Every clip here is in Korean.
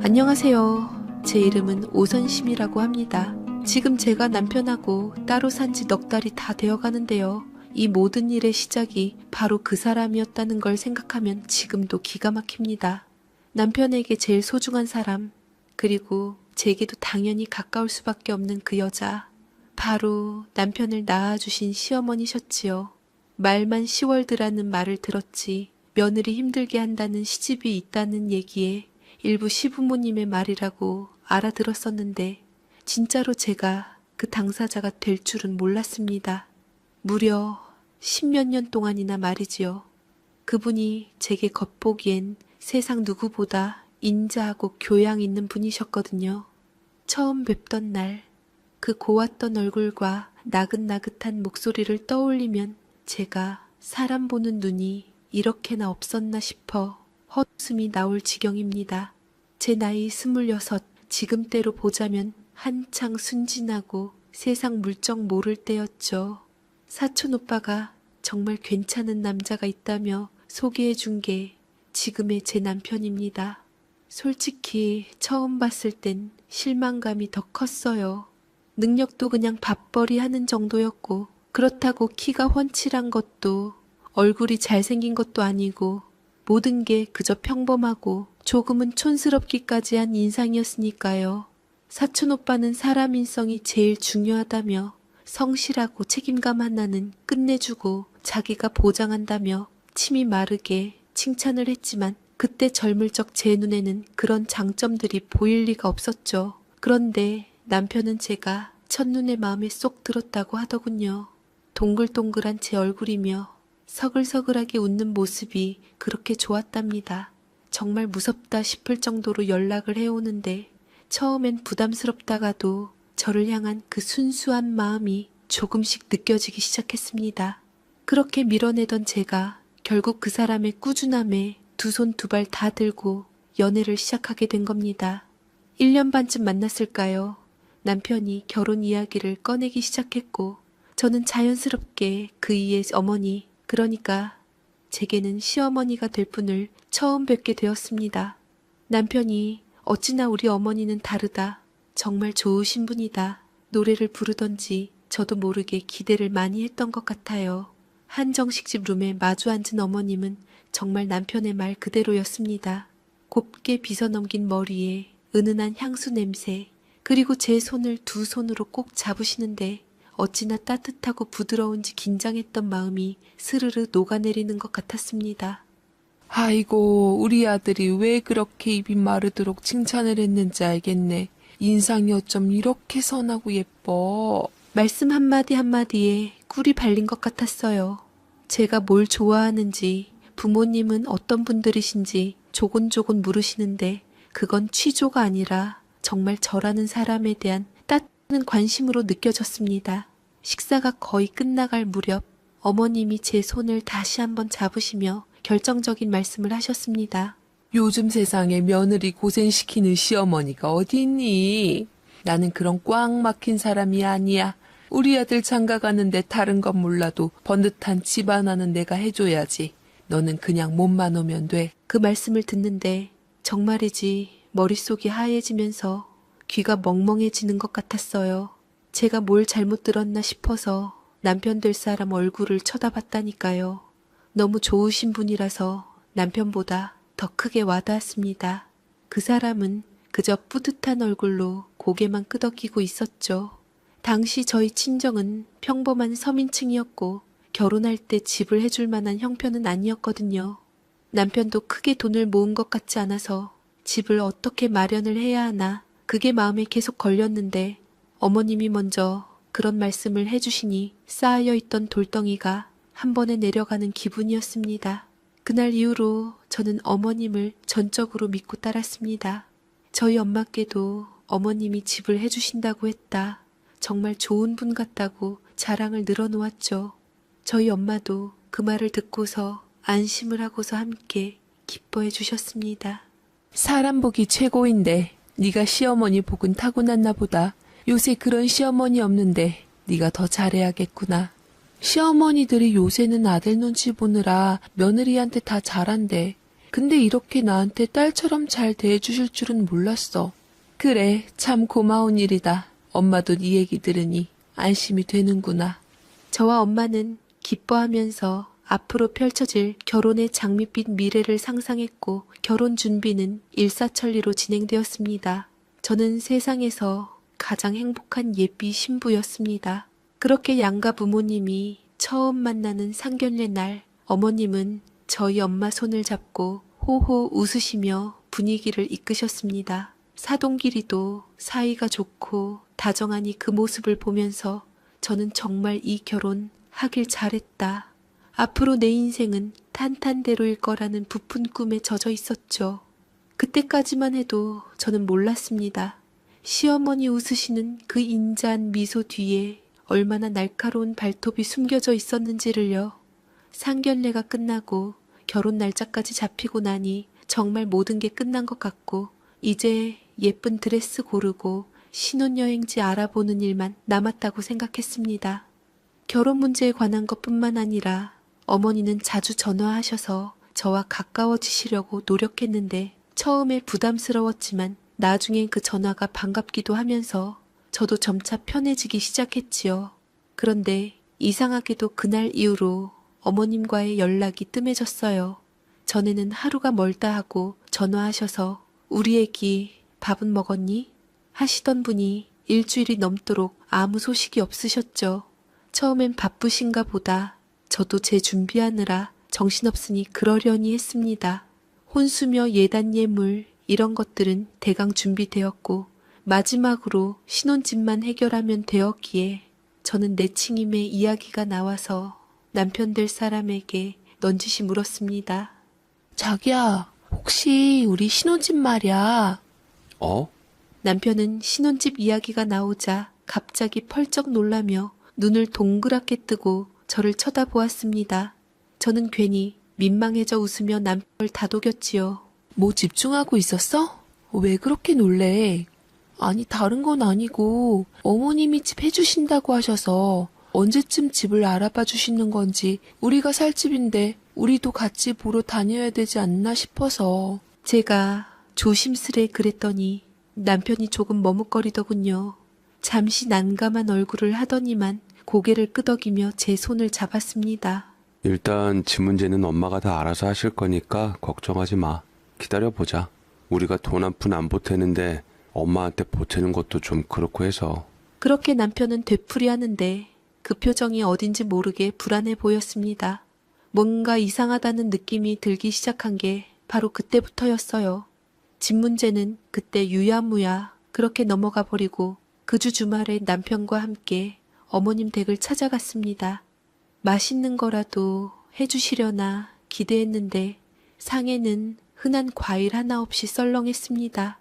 안녕하세요. 제 이름은 오선심이라고 합니다. 지금 제가 남편하고 따로 산 지 넉 달이 다 되어 가는데요. 이 모든 일의 시작이 바로 그 사람이었다는 걸 생각하면 지금도 기가 막힙니다. 남편에게 제일 소중한 사람, 그리고 제게도 당연히 가까울 수밖에 없는 그 여자. 바로 남편을 낳아주신 시어머니셨지요. 말만 시월드라는 말을 들었지 며느리 힘들게 한다는 시집이 있다는 얘기에 일부 시부모님의 말이라고 알아들었었는데 진짜로 제가 그 당사자가 될 줄은 몰랐습니다. 무려 10몇 년 동안이나 말이지요. 그분이 제게 겉보기엔 세상 누구보다 인자하고 교양 있는 분이셨거든요. 처음 뵙던 날 그 고왔던 얼굴과 나긋나긋한 목소리를 떠올리면 제가 사람 보는 눈이 이렇게나 없었나 싶어 헛웃음이 나올 지경입니다. 제 나이 26, 지금대로 보자면 한창 순진하고 세상 물정 모를 때였죠. 사촌 오빠가 정말 괜찮은 남자가 있다며 소개해 준 게 지금의 제 남편입니다. 솔직히 처음 봤을 땐 실망감이 더 컸어요. 능력도 그냥 밥벌이 하는 정도였고 그렇다고 키가 훤칠한 것도 얼굴이 잘생긴 것도 아니고 모든 게 그저 평범하고 조금은 촌스럽기까지 한 인상이었으니까요. 사촌 오빠는 사람 인성이 제일 중요하다며 성실하고 책임감 하나는 끝내주고 자기가 보장한다며 침이 마르게 칭찬을 했지만 그때 젊을 적 제 눈에는 그런 장점들이 보일 리가 없었죠. 그런데 남편은 제가 첫눈에 마음에 쏙 들었다고 하더군요. 동글동글한 제 얼굴이며 서글서글하게 웃는 모습이 그렇게 좋았답니다. 정말 무섭다 싶을 정도로 연락을 해오는데 처음엔 부담스럽다가도 저를 향한 그 순수한 마음이 조금씩 느껴지기 시작했습니다. 그렇게 밀어내던 제가 결국 그 사람의 꾸준함에 두 손 두 발 다 들고 연애를 시작하게 된 겁니다. 1년 반쯤 만났을까요? 남편이 결혼 이야기를 꺼내기 시작했고 저는 자연스럽게 그 이의 어머니, 그러니까 제게는 시어머니가 될 분을 처음 뵙게 되었습니다. 남편이 어찌나 우리 어머니는 다르다. 정말 좋으신 분이다. 노래를 부르던지 저도 모르게 기대를 많이 했던 것 같아요. 한정식집 룸에 마주 앉은 어머님은 정말 남편의 말 그대로였습니다. 곱게 빗어넘긴 머리에 은은한 향수 냄새, 그리고 제 손을 두 손으로 꼭 잡으시는데 어찌나 따뜻하고 부드러운지 긴장했던 마음이 스르르 녹아내리는 것 같았습니다. 아이고, 우리 아들이 왜 그렇게 입이 마르도록 칭찬을 했는지 알겠네. 인상이 어쩜 이렇게 선하고 예뻐. 말씀 한마디 한마디에 꿀이 발린 것 같았어요. 제가 뭘 좋아하는지, 부모님은 어떤 분들이신지 조곤조곤 물으시는데 그건 취조가 아니라 정말 저라는 사람에 대한 따뜻한 관심으로 느껴졌습니다. 식사가 거의 끝나갈 무렵 어머님이 제 손을 다시 한번 잡으시며 결정적인 말씀을 하셨습니다. 요즘 세상에 며느리 고생시키는 시어머니가 어디 있니? 나는 그런 꽉 막힌 사람이 아니야. 우리 아들 장가 가는데 다른 건 몰라도 번듯한 집 하나는 내가 해줘야지. 너는 그냥 몸만 오면 돼. 그 말씀을 듣는데 정말이지 머릿속이 하얘지면서 귀가 멍멍해지는 것 같았어요. 제가 뭘 잘못 들었나 싶어서 남편 될 사람 얼굴을 쳐다봤다니까요. 너무 좋으신 분이라서 남편보다 더 크게 와닿았습니다. 그 사람은 그저 뿌듯한 얼굴로 고개만 끄덕이고 있었죠. 당시 저희 친정은 평범한 서민층이었고 결혼할 때 집을 해줄 만한 형편은 아니었거든요. 남편도 크게 돈을 모은 것 같지 않아서 집을 어떻게 마련을 해야 하나 그게 마음에 계속 걸렸는데 어머님이 먼저 그런 말씀을 해주시니 쌓여있던 돌덩이가 한 번에 내려가는 기분이었습니다. 그날 이후로 저는 어머님을 전적으로 믿고 따랐습니다. 저희 엄마께도 어머님이 집을 해주신다고 했다. 정말 좋은 분 같다고 자랑을 늘어놓았죠. 저희 엄마도 그 말을 듣고서 안심을 하고서 함께 기뻐해 주셨습니다. 사람 복이 최고인데 네가 시어머니 복은 타고났나 보다. 요새 그런 시어머니 없는데 네가 더 잘해야겠구나. 시어머니들이 요새는 아들 눈치 보느라 며느리한테 다 잘한대. 근데 이렇게 나한테 딸처럼 잘 대해주실 줄은 몰랐어. 그래, 참 고마운 일이다. 엄마도 네 얘기 들으니 안심이 되는구나. 저와 엄마는 기뻐하면서 앞으로 펼쳐질 결혼의 장밋빛 미래를 상상했고 결혼 준비는 일사천리로 진행되었습니다. 저는 세상에서 가장 행복한 예비 신부였습니다. 그렇게 양가 부모님이 처음 만나는 상견례 날 어머님은 저희 엄마 손을 잡고 호호 웃으시며 분위기를 이끄셨습니다. 사돈끼리도 사이가 좋고 다정하니 그 모습을 보면서 저는 정말 이 결혼 하길 잘했다. 앞으로 내 인생은 탄탄대로일 거라는 부푼 꿈에 젖어 있었죠. 그때까지만 해도 저는 몰랐습니다. 시어머니 웃으시는 그 인자한 미소 뒤에 얼마나 날카로운 발톱이 숨겨져 있었는지를요. 상견례가 끝나고 결혼 날짜까지 잡히고 나니 정말 모든 게 끝난 것 같고 이제 예쁜 드레스 고르고 신혼여행지 알아보는 일만 남았다고 생각했습니다. 결혼 문제에 관한 것뿐만 아니라 어머니는 자주 전화하셔서 저와 가까워지시려고 노력했는데 처음에 부담스러웠지만 나중엔 그 전화가 반갑기도 하면서 저도 점차 편해지기 시작했지요. 그런데 이상하게도 그날 이후로 어머님과의 연락이 뜸해졌어요. 전에는 하루가 멀다 하고 전화하셔서 우리 애기 밥은 먹었니? 하시던 분이 일주일이 넘도록 아무 소식이 없으셨죠. 처음엔 바쁘신가 보다 저도 제 준비하느라 정신없으니 그러려니 했습니다. 혼수며 예단 예물 이런 것들은 대강 준비되었고 마지막으로 신혼집만 해결하면 되었기에 저는 내친임의 이야기가 나와서 남편 될 사람에게 넌지시 물었습니다. 자기야, 혹시 우리 신혼집 말이야. 어? 남편은 신혼집 이야기가 나오자 갑자기 펄쩍 놀라며 눈을 동그랗게 뜨고 저를 쳐다보았습니다. 저는 괜히 민망해져 웃으며 남편을 다독였지요. 뭐 집중하고 있었어? 왜 그렇게 놀래? 아니, 다른 건 아니고 어머님이 집 해주신다고 하셔서 언제쯤 집을 알아봐 주시는 건지 우리가 살 집인데 우리도 같이 보러 다녀야 되지 않나 싶어서. 제가 조심스레 그랬더니 남편이 조금 머뭇거리더군요. 잠시 난감한 얼굴을 하더니만 고개를 끄덕이며 제 손을 잡았습니다. 일단 집 문제는 엄마가 다 알아서 하실 거니까 걱정하지 마. 기다려보자. 우리가 돈 한 푼 안 보태는데 엄마한테 보태는 것도 좀 그렇고 해서. 그렇게 남편은 되풀이하는데 그 표정이 어딘지 모르게 불안해 보였습니다. 뭔가 이상하다는 느낌이 들기 시작한 게 바로 그때부터였어요. 집 문제는 그때 유야무야 그렇게 넘어가 버리고 그 주 주말에 남편과 함께 어머님 댁을 찾아갔습니다. 맛있는 거라도 해주시려나 기대했는데 상에는 흔한 과일 하나 없이 썰렁했습니다.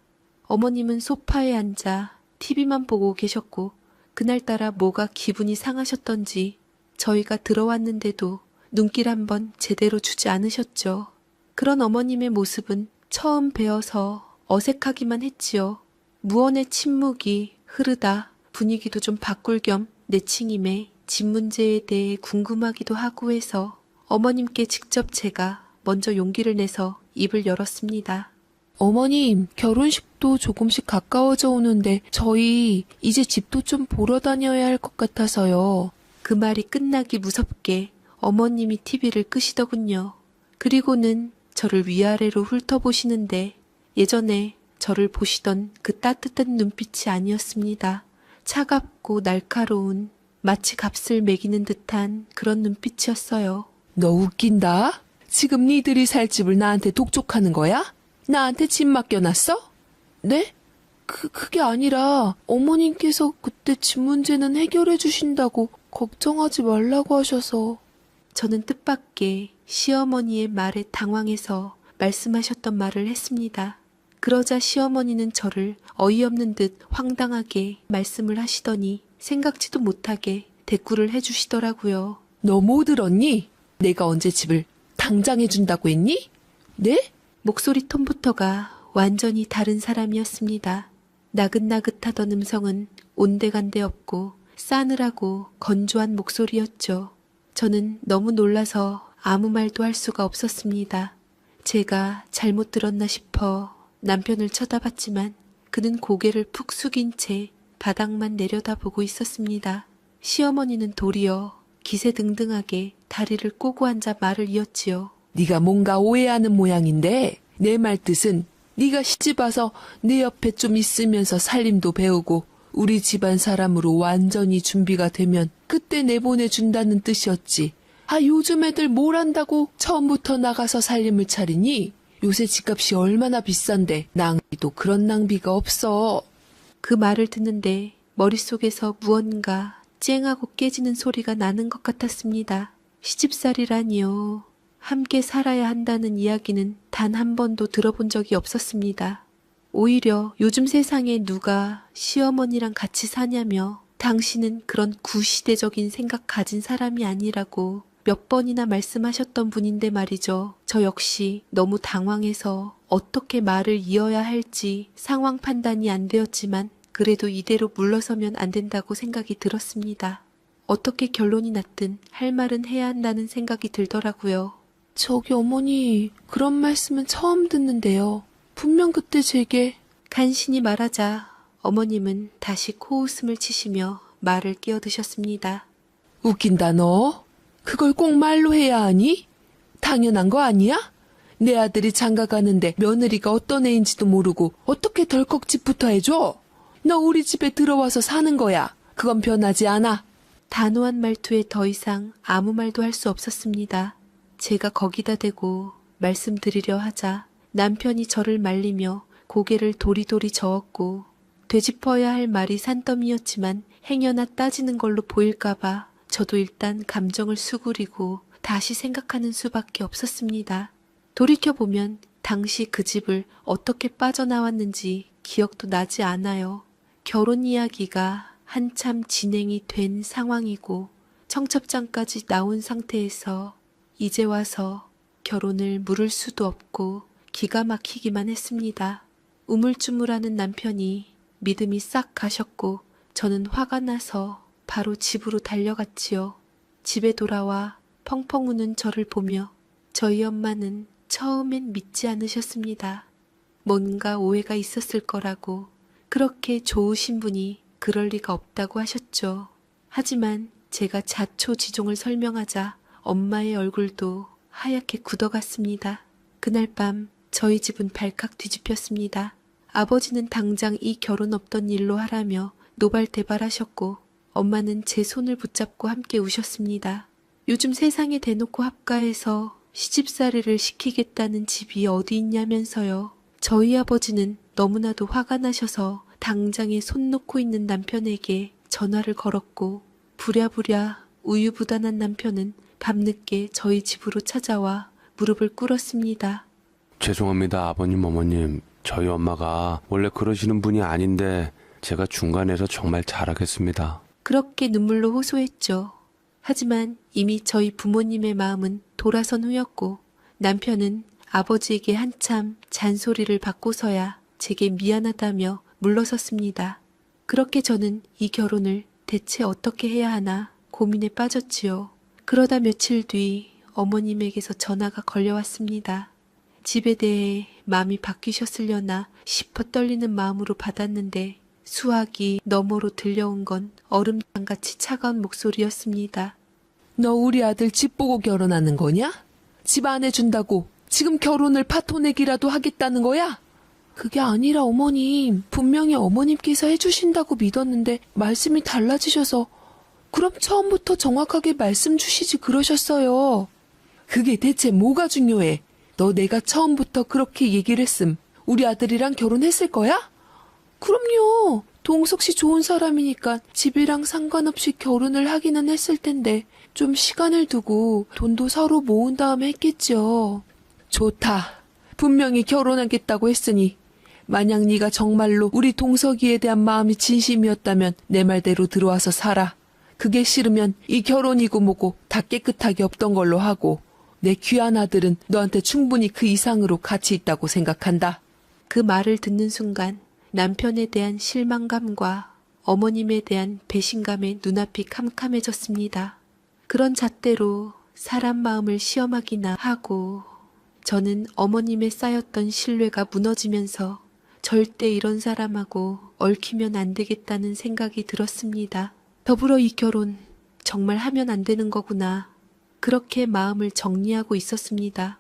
어머님은 소파에 앉아 TV만 보고 계셨고 그날따라 뭐가 기분이 상하셨던지 저희가 들어왔는데도 눈길 한번 제대로 주지 않으셨죠. 그런 어머님의 모습은 처음 뵈어서 어색하기만 했지요. 무언의 침묵이 흐르다 분위기도 좀 바꿀 겸 내친임의 집 문제에 대해 궁금하기도 하고 해서 어머님께 직접 제가 먼저 용기를 내서 입을 열었습니다. 어머님, 결혼식도 조금씩 가까워져 오는데 저희 이제 집도 좀 보러 다녀야 할 것 같아서요. 그 말이 끝나기 무섭게 어머님이 TV를 끄시더군요. 그리고는 저를 위아래로 훑어보시는데 예전에 저를 보시던 그 따뜻한 눈빛이 아니었습니다. 차갑고 날카로운 마치 값을 매기는 듯한 그런 눈빛이었어요. 너 웃긴다? 지금 니들이 살 집을 나한테 독촉하는 거야? 나한테 집 맡겨놨어? 네? 그게 아니라 어머님께서 그때 집 문제는 해결해 주신다고 걱정하지 말라고 하셔서. 저는 뜻밖의 시어머니의 말에 당황해서 말씀하셨던 말을 했습니다. 그러자 시어머니는 저를 어이없는 듯 황당하게 말씀을 하시더니 생각지도 못하게 대꾸를 해주시더라고요. 너 뭐 들었니? 내가 언제 집을 당장 해준다고 했니? 네? 목소리 톤부터가 완전히 다른 사람이었습니다. 나긋나긋하던 음성은 온데간데 없고 싸늘하고 건조한 목소리였죠. 저는 너무 놀라서 아무 말도 할 수가 없었습니다. 제가 잘못 들었나 싶어 남편을 쳐다봤지만 그는 고개를 푹 숙인 채 바닥만 내려다보고 있었습니다. 시어머니는 도리어 기세등등하게 다리를 꼬고 앉아 말을 이었지요. 네가 뭔가 오해하는 모양인데 내 말 뜻은 네가 시집와서 내 옆에 좀 있으면서 살림도 배우고 우리 집안 사람으로 완전히 준비가 되면 그때 내보내준다는 뜻이었지. 아, 요즘 애들 뭘 한다고 처음부터 나가서 살림을 차리니? 요새 집값이 얼마나 비싼데 낭비도 그런 낭비가 없어. 그 말을 듣는데 머릿속에서 무언가 쨍하고 깨지는 소리가 나는 것 같았습니다. 시집살이라니요. 함께 살아야 한다는 이야기는 단 한 번도 들어본 적이 없었습니다. 오히려 요즘 세상에 누가 시어머니랑 같이 사냐며 당신은 그런 구시대적인 생각 가진 사람이 아니라고 몇 번이나 말씀하셨던 분인데 말이죠. 저 역시 너무 당황해서 어떻게 말을 이어야 할지 상황 판단이 안 되었지만 그래도 이대로 물러서면 안 된다고 생각이 들었습니다. 어떻게 결론이 났든 할 말은 해야 한다는 생각이 들더라고요. 저기 어머니, 그런 말씀은 처음 듣는데요. 분명 그때 제게 간신히 말하자 어머님은 다시 코웃음을 치시며 말을 끼어드셨습니다. 웃긴다 너. 그걸 꼭 말로 해야 하니? 당연한 거 아니야? 내 아들이 장가 가는데 며느리가 어떤 애인지도 모르고 어떻게 덜컥 집부터 해줘? 너 우리 집에 들어와서 사는 거야. 그건 변하지 않아. 단호한 말투에 더 이상 아무 말도 할 수 없었습니다. 제가 거기다 대고 말씀드리려 하자 남편이 저를 말리며 고개를 도리도리 저었고 되짚어야 할 말이 산더미였지만 행여나 따지는 걸로 보일까봐 저도 일단 감정을 수그리고 다시 생각하는 수밖에 없었습니다. 돌이켜보면 당시 그 집을 어떻게 빠져나왔는지 기억도 나지 않아요. 결혼 이야기가 한참 진행이 된 상황이고 청첩장까지 나온 상태에서 이제 와서 결혼을 물을 수도 없고 기가 막히기만 했습니다. 우물쭈물하는 남편이 믿음이 싹 가셨고 저는 화가 나서 바로 집으로 달려갔지요. 집에 돌아와 펑펑 우는 저를 보며 저희 엄마는 처음엔 믿지 않으셨습니다. 뭔가 오해가 있었을 거라고 그렇게 좋으신 분이 그럴 리가 없다고 하셨죠. 하지만 제가 자초지종을 설명하자 엄마의 얼굴도 하얗게 굳어갔습니다. 그날 밤 저희 집은 발칵 뒤집혔습니다. 아버지는 당장 이 결혼 없던 일로 하라며 노발대발하셨고 엄마는 제 손을 붙잡고 함께 우셨습니다. 요즘 세상에 대놓고 합가해서 시집살이를 시키겠다는 집이 어디 있냐면서요. 저희 아버지는 너무나도 화가 나셔서 당장에 손 놓고 있는 남편에게 전화를 걸었고 부랴부랴 우유부단한 남편은 밤늦게 저희 집으로 찾아와 무릎을 꿇었습니다. 죄송합니다, 아버님, 어머님. 저희 엄마가 원래 그러시는 분이 아닌데 제가 중간에서 정말 잘하겠습니다. 그렇게 눈물로 호소했죠. 하지만 이미 저희 부모님의 마음은 돌아선 후였고 남편은 아버지에게 한참 잔소리를 받고서야 제게 미안하다며 물러섰습니다. 그렇게 저는 이 결혼을 대체 어떻게 해야 하나 고민에 빠졌지요. 그러다 며칠 뒤 어머님에게서 전화가 걸려왔습니다. 집에 대해 마음이 바뀌셨으려나 싶어 떨리는 마음으로 받았는데 수화기 너머로 들려온 건 얼음장같이 차가운 목소리였습니다. 너 우리 아들 집 보고 결혼하는 거냐? 집 안 해준다고 지금 결혼을 파토내기라도 하겠다는 거야? 그게 아니라 어머님, 분명히 어머님께서 해주신다고 믿었는데 말씀이 달라지셔서 그럼 처음부터 정확하게 말씀 주시지 그러셨어요. 그게 대체 뭐가 중요해? 너 내가 처음부터 그렇게 얘기를 했음 우리 아들이랑 결혼했을 거야? 그럼요. 동석 씨 좋은 사람이니까 집이랑 상관없이 결혼을 하기는 했을 텐데 좀 시간을 두고 돈도 서로 모은 다음에 했겠죠. 좋다. 분명히 결혼하겠다고 했으니 만약 네가 정말로 우리 동석이에 대한 마음이 진심이었다면 내 말대로 들어와서 살아. 그게 싫으면 이 결혼이고 뭐고 다 깨끗하게 없던 걸로 하고 내 귀한 아들은 너한테 충분히 그 이상으로 가치 있다고 생각한다. 그 말을 듣는 순간 남편에 대한 실망감과 어머님에 대한 배신감에 눈앞이 캄캄해졌습니다. 그런 잣대로 사람 마음을 시험하기나 하고 저는 어머님의 쌓였던 신뢰가 무너지면서 절대 이런 사람하고 얽히면 안 되겠다는 생각이 들었습니다. 더불어 이 결혼 정말 하면 안 되는 거구나. 그렇게 마음을 정리하고 있었습니다.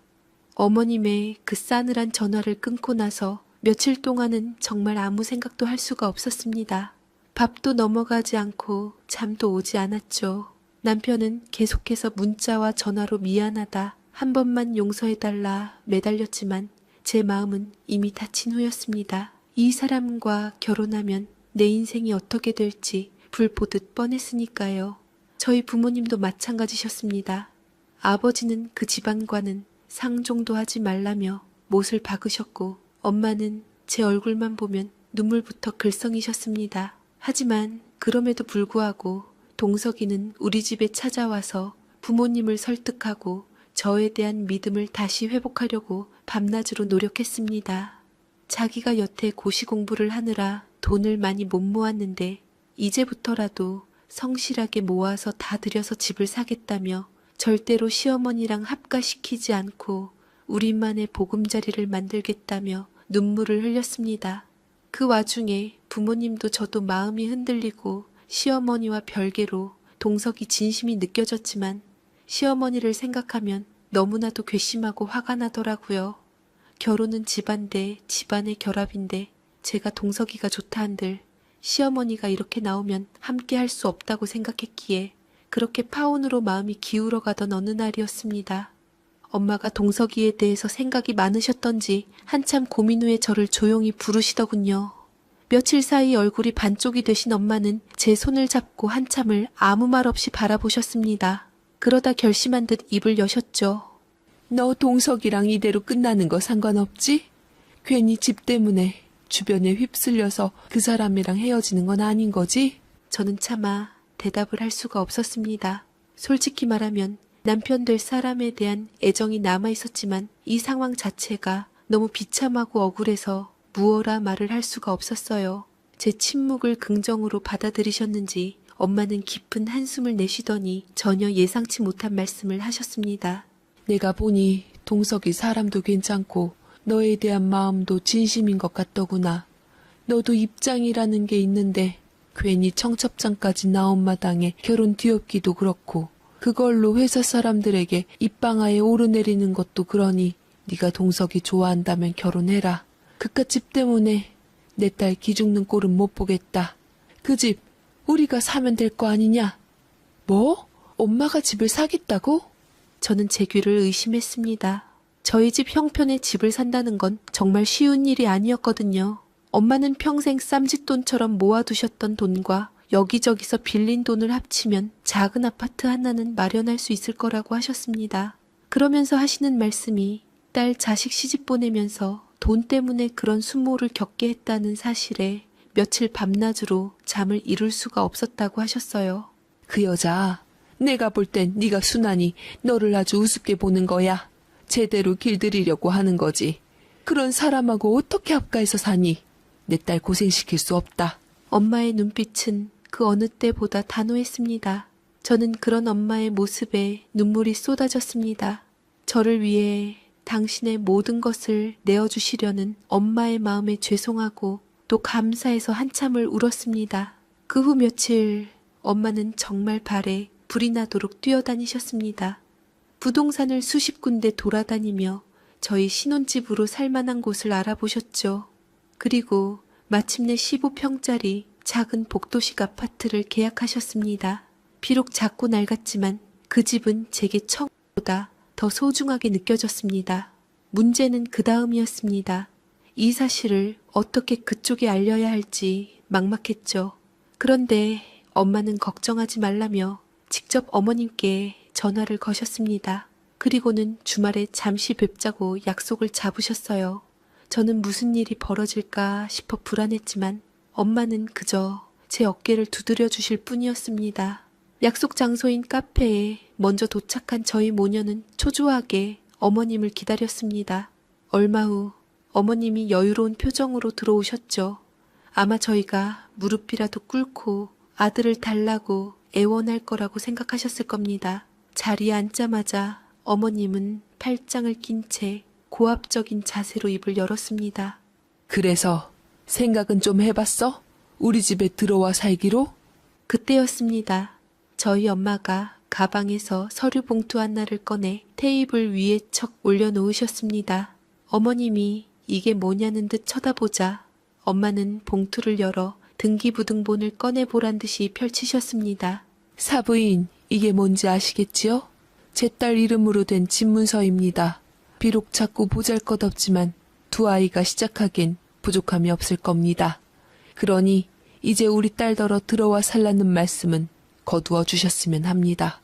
어머님의 그 싸늘한 전화를 끊고 나서 며칠 동안은 정말 아무 생각도 할 수가 없었습니다. 밥도 넘어가지 않고 잠도 오지 않았죠. 남편은 계속해서 문자와 전화로 미안하다, 한 번만 용서해달라 매달렸지만 제 마음은 이미 다친 후였습니다. 이 사람과 결혼하면 내 인생이 어떻게 될지 불 보듯 뻔했으니까요. 저희 부모님도 마찬가지셨습니다. 아버지는 그 집안과는 상종도 하지 말라며 못을 박으셨고 엄마는 제 얼굴만 보면 눈물부터 글썽이셨습니다. 하지만 그럼에도 불구하고 동석이는 우리 집에 찾아와서 부모님을 설득하고 저에 대한 믿음을 다시 회복하려고 밤낮으로 노력했습니다. 자기가 여태 고시 공부를 하느라 돈을 많이 못 모았는데 이제부터라도 성실하게 모아서 다 들여서 집을 사겠다며 절대로 시어머니랑 합가시키지 않고 우리만의 보금자리를 만들겠다며 눈물을 흘렸습니다. 그 와중에 부모님도 저도 마음이 흔들리고 시어머니와 별개로 동석이 진심이 느껴졌지만 시어머니를 생각하면 너무나도 괘씸하고 화가 나더라고요. 결혼은 집안 대 집안의 결합인데 제가 동석이가 좋다 한들 시어머니가 이렇게 나오면 함께 할 수 없다고 생각했기에 그렇게 파혼으로 마음이 기울어가던 어느 날이었습니다. 엄마가 동석이에 대해서 생각이 많으셨던지 한참 고민 후에 저를 조용히 부르시더군요. 며칠 사이 얼굴이 반쪽이 되신 엄마는 제 손을 잡고 한참을 아무 말 없이 바라보셨습니다. 그러다 결심한 듯 입을 여셨죠. 너 동석이랑 이대로 끝나는 거 상관없지? 괜히 집 때문에 주변에 휩쓸려서 그 사람이랑 헤어지는 건 아닌 거지? 저는 차마 대답을 할 수가 없었습니다. 솔직히 말하면 남편 될 사람에 대한 애정이 남아있었지만 이 상황 자체가 너무 비참하고 억울해서 무어라 말을 할 수가 없었어요. 제 침묵을 긍정으로 받아들이셨는지 엄마는 깊은 한숨을 내쉬더니 전혀 예상치 못한 말씀을 하셨습니다. 내가 보니 동석이 사람도 괜찮고 너에 대한 마음도 진심인 것 같더구나. 너도 입장이라는 게 있는데 괜히 청첩장까지 나온 마당에 결혼 뒤엎기도 그렇고 그걸로 회사 사람들에게 입방아에 오르내리는 것도 그러니 네가 동석이 좋아한다면 결혼해라. 그깟 집 때문에 내 딸 기죽는 꼴은 못 보겠다. 그 집 우리가 사면 될 거 아니냐? 뭐? 엄마가 집을 사겠다고? 저는 제 귀를 의심했습니다. 저희 집 형편에 집을 산다는 건 정말 쉬운 일이 아니었거든요. 엄마는 평생 쌈짓돈처럼 모아두셨던 돈과 여기저기서 빌린 돈을 합치면 작은 아파트 하나는 마련할 수 있을 거라고 하셨습니다. 그러면서 하시는 말씀이 딸 자식 시집 보내면서 돈 때문에 그런 수모를 겪게 했다는 사실에 며칠 밤낮으로 잠을 이룰 수가 없었다고 하셨어요. 그 여자 내가 볼 땐 네가 순하니 너를 아주 우습게 보는 거야. 제대로 길들이려고 하는 거지. 그런 사람하고 어떻게 합가해서 사니? 내 딸 고생시킬 수 없다. 엄마의 눈빛은 그 어느 때보다 단호했습니다. 저는 그런 엄마의 모습에 눈물이 쏟아졌습니다. 저를 위해 당신의 모든 것을 내어주시려는 엄마의 마음에 죄송하고 또 감사해서 한참을 울었습니다. 그 후 며칠 엄마는 정말 발에 불이 나도록 뛰어다니셨습니다. 부동산을 수십 군데 돌아다니며 저희 신혼집으로 살만한 곳을 알아보셨죠. 그리고 마침내 15평짜리 작은 복도식 아파트를 계약하셨습니다. 비록 작고 낡았지만 그 집은 제게 처음보다 더 소중하게 느껴졌습니다. 문제는 그 다음이었습니다. 이 사실을 어떻게 그쪽에 알려야 할지 막막했죠. 그런데 엄마는 걱정하지 말라며 직접 어머님께 전화를 거셨습니다. 그리고는 주말에 잠시 뵙자고 약속을 잡으셨어요. 저는 무슨 일이 벌어질까 싶어 불안했지만 엄마는 그저 제 어깨를 두드려 주실 뿐이었습니다. 약속 장소인 카페에 먼저 도착한 저희 모녀는 초조하게 어머님을 기다렸습니다. 얼마 후 어머님이 여유로운 표정으로 들어오셨죠. 아마 저희가 무릎이라도 꿇고 아들을 달라고 애원할 거라고 생각하셨을 겁니다. 자리에 앉자마자 어머님은 팔짱을 낀 채 고압적인 자세로 입을 열었습니다. 그래서 생각은 좀 해봤어? 우리 집에 들어와 살기로? 그때였습니다. 저희 엄마가 가방에서 서류 봉투 하나를 꺼내 테이블 위에 척 올려놓으셨습니다. 어머님이 이게 뭐냐는 듯 쳐다보자 엄마는 봉투를 열어 등기부등본을 꺼내보란 듯이 펼치셨습니다. 사부인, 이게 뭔지 아시겠지요? 제 딸 이름으로 된 집문서입니다. 비록 자꾸 보잘것없지만 두 아이가 시작하기엔 부족함이 없을 겁니다. 그러니 이제 우리 딸더러 들어와 살라는 말씀은 거두어 주셨으면 합니다.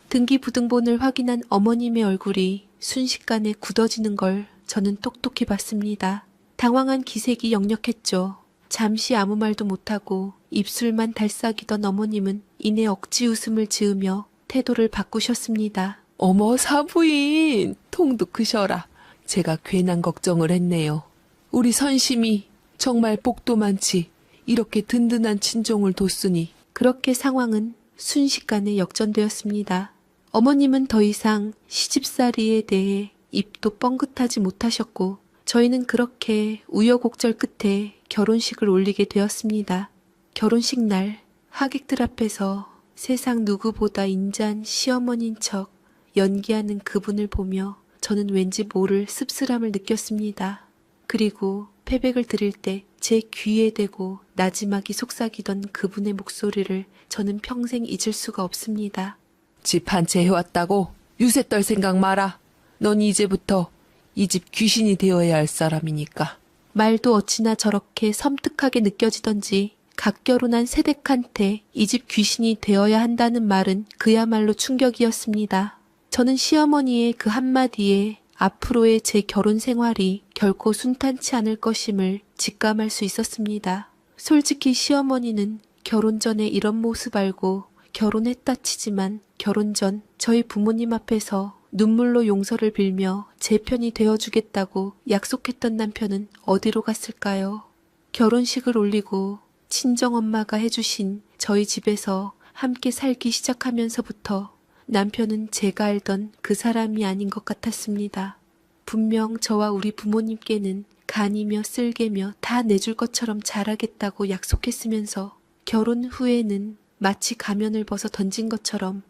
등기부등본을 확인한 어머님의 얼굴이 순식간에 굳어지는 걸 저는 똑똑히 봤습니다. 당황한 기색이 역력했죠. 잠시 아무 말도 못하고 입술만 달싹이던 어머님은 이내 억지 웃음을 지으며 태도를 바꾸셨습니다. 어머, 사부인, 통도 크셔라. 제가 괜한 걱정을 했네요. 우리 선심이 정말 복도 많지 이렇게 든든한 친종을 뒀으니. 그렇게 상황은 순식간에 역전되었습니다. 어머님은 더 이상 시집살이에 대해 입도 뻥긋하지 못하셨고 저희는 그렇게 우여곡절 끝에 결혼식을 올리게 되었습니다. 결혼식 날 하객들 앞에서 세상 누구보다 인자한 시어머니인 척 연기하는 그분을 보며 저는 왠지 모를 씁쓸함을 느꼈습니다. 그리고 패백을 드릴 때 제 귀에 대고 나지막이 속삭이던 그분의 목소리를 저는 평생 잊을 수가 없습니다. 집 한 채 해왔다고? 유세 떨 생각 마라. 넌 이제부터 이 집 귀신이 되어야 할 사람이니까. 말도 어찌나 저렇게 섬뜩하게 느껴지던지 갓결혼한 새댁한테 이 집 귀신이 되어야 한다는 말은 그야말로 충격이었습니다. 저는 시어머니의 그 한마디에 앞으로의 제 결혼 생활이 결코 순탄치 않을 것임을 직감할 수 있었습니다. 솔직히 시어머니는 결혼 전에 이런 모습 알고 결혼했다 치지만 결혼 전 저희 부모님 앞에서 눈물로 용서를 빌며 제 편이 되어주겠다고 약속했던 남편은 어디로 갔을까요? 결혼식을 올리고 친정엄마가 해주신 저희 집에서 함께 살기 시작하면서부터 남편은 제가 알던 그 사람이 아닌 것 같았습니다. 분명 저와 우리 부모님께는 간이며 쓸개며 다 내줄 것처럼 잘하겠다고 약속했으면서 결혼 후에는 마치 가면을 벗어 던진 것처럼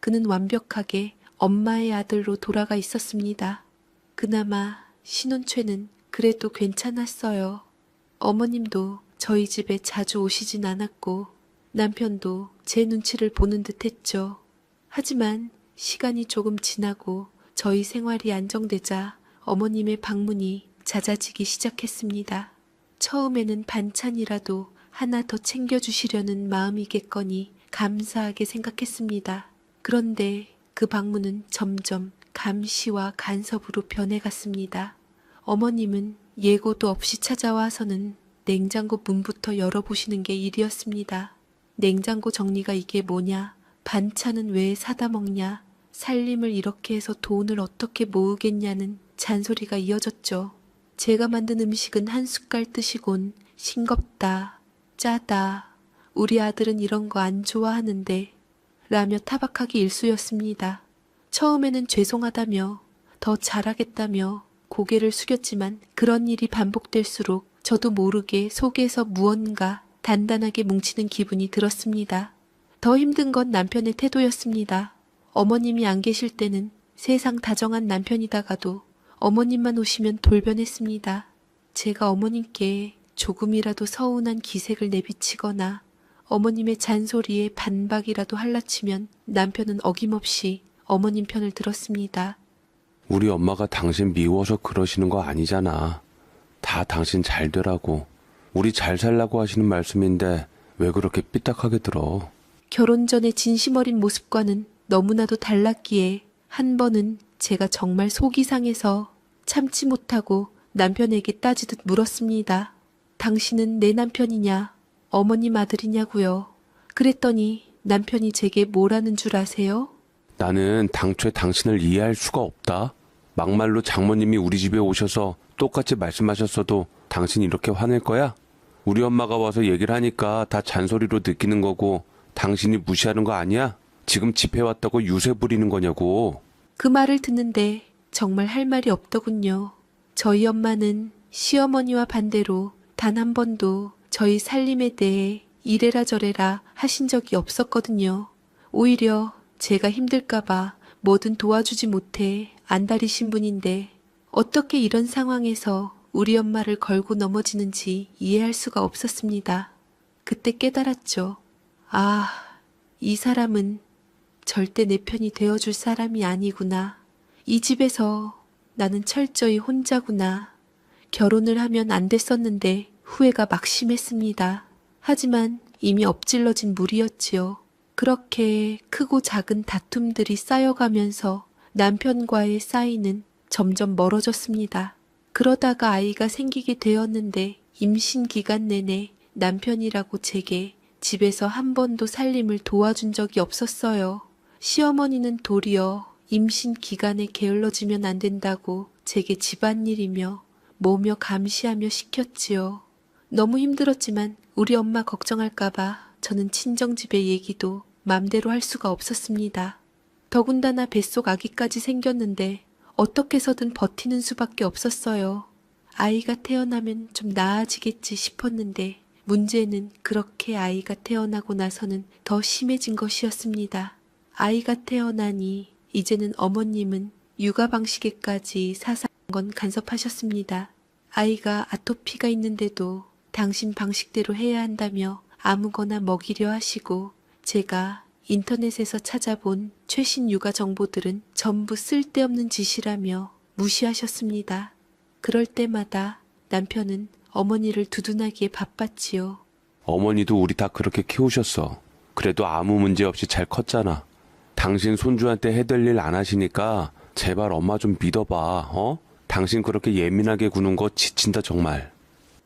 그는 완벽하게 엄마의 아들로 돌아가 있었습니다. 그나마 신혼초에는 그래도 괜찮았어요. 어머님도 저희 집에 자주 오시진 않았고 남편도 제 눈치를 보는 듯 했죠. 하지만 시간이 조금 지나고 저희 생활이 안정되자 어머님의 방문이 잦아지기 시작했습니다. 처음에는 반찬이라도 하나 더 챙겨주시려는 마음이겠거니 감사하게 생각했습니다. 그런데 그 방문은 점점 감시와 간섭으로 변해갔습니다. 어머님은 예고도 없이 찾아와서는 냉장고 문부터 열어보시는 게 일이었습니다. 냉장고 정리가 이게 뭐냐? 반찬은 왜 사다 먹냐? 살림을 이렇게 해서 돈을 어떻게 모으겠냐는 잔소리가 이어졌죠. 제가 만든 음식은 한 숟갈 드시곤 싱겁다, 짜다, 우리 아들은 이런 거 안 좋아하는데 라며 타박하기 일쑤였습니다. 처음에는 죄송하다며 더 잘하겠다며 고개를 숙였지만 그런 일이 반복될수록 저도 모르게 속에서 무언가 단단하게 뭉치는 기분이 들었습니다. 더 힘든 건 남편의 태도였습니다. 어머님이 안 계실 때는 세상 다정한 남편이다가도 어머님만 오시면 돌변했습니다. 제가 어머님께 조금이라도 서운한 기색을 내비치거나 어머님의 잔소리에 반박이라도 할라치면 남편은 어김없이 어머님 편을 들었습니다. 우리 엄마가 당신 미워서 그러시는 거 아니잖아. 다 당신 잘 되라고. 우리 잘 살라고 하시는 말씀인데 왜 그렇게 삐딱하게 들어. 결혼 전의 진심 어린 모습과는 너무나도 달랐기에 한 번은 제가 정말 속이 상해서 참지 못하고 남편에게 따지듯 물었습니다. 당신은 내 남편이냐? 어머님 아들이냐고요. 그랬더니 남편이 제게 뭐라는 줄 아세요? 나는 당초에 당신을 이해할 수가 없다. 막말로 장모님이 우리 집에 오셔서 똑같이 말씀하셨어도 당신 이렇게 화낼 거야? 우리 엄마가 와서 얘기를 하니까 다 잔소리로 느끼는 거고 당신이 무시하는 거 아니야? 지금 집에 왔다고 유세 부리는 거냐고. 그 말을 듣는데 정말 할 말이 없더군요. 저희 엄마는 시어머니와 반대로 단 한 번도 저희 살림에 대해 이래라 저래라 하신 적이 없었거든요. 오히려 제가 힘들까봐 뭐든 도와주지 못해 안달이신 분인데 어떻게 이런 상황에서 우리 엄마를 걸고 넘어지는지 이해할 수가 없었습니다. 그때 깨달았죠. 아, 이 사람은 절대 내 편이 되어줄 사람이 아니구나. 이 집에서 나는 철저히 혼자구나. 결혼을 하면 안 됐었는데 후회가 막심했습니다. 하지만 이미 엎질러진 물이었지요. 그렇게 크고 작은 다툼들이 쌓여가면서 남편과의 사이는 점점 멀어졌습니다. 그러다가 아이가 생기게 되었는데 임신 기간 내내 남편이라고 제게 집에서 한 번도 살림을 도와준 적이 없었어요. 시어머니는 도리어 임신 기간에 게을러지면 안 된다고 제게 집안일이며 뭐며 감시하며 시켰지요. 너무 힘들었지만 우리 엄마 걱정할까봐 저는 친정집의 얘기도 맘대로 할 수가 없었습니다. 더군다나 뱃속 아기까지 생겼는데 어떻게 해서든 버티는 수밖에 없었어요. 아이가 태어나면 좀 나아지겠지 싶었는데 문제는 그렇게 아이가 태어나고 나서는 더 심해진 것이었습니다. 아이가 태어나니 이제는 어머님은 육아 방식에까지 사사한 건 간섭하셨습니다. 아이가 아토피가 있는데도 당신 방식대로 해야 한다며 아무거나 먹이려 하시고 제가 인터넷에서 찾아본 최신 육아 정보들은 전부 쓸데없는 짓이라며 무시하셨습니다. 그럴 때마다 남편은 어머니를 두둔하기에 바빴지요. 어머니도 우리 다 그렇게 키우셨어. 그래도 아무 문제 없이 잘 컸잖아. 당신 손주한테 해될 일 안 하시니까 제발 엄마 좀 믿어봐. 당신 그렇게 예민하게 구는 거 지친다 정말.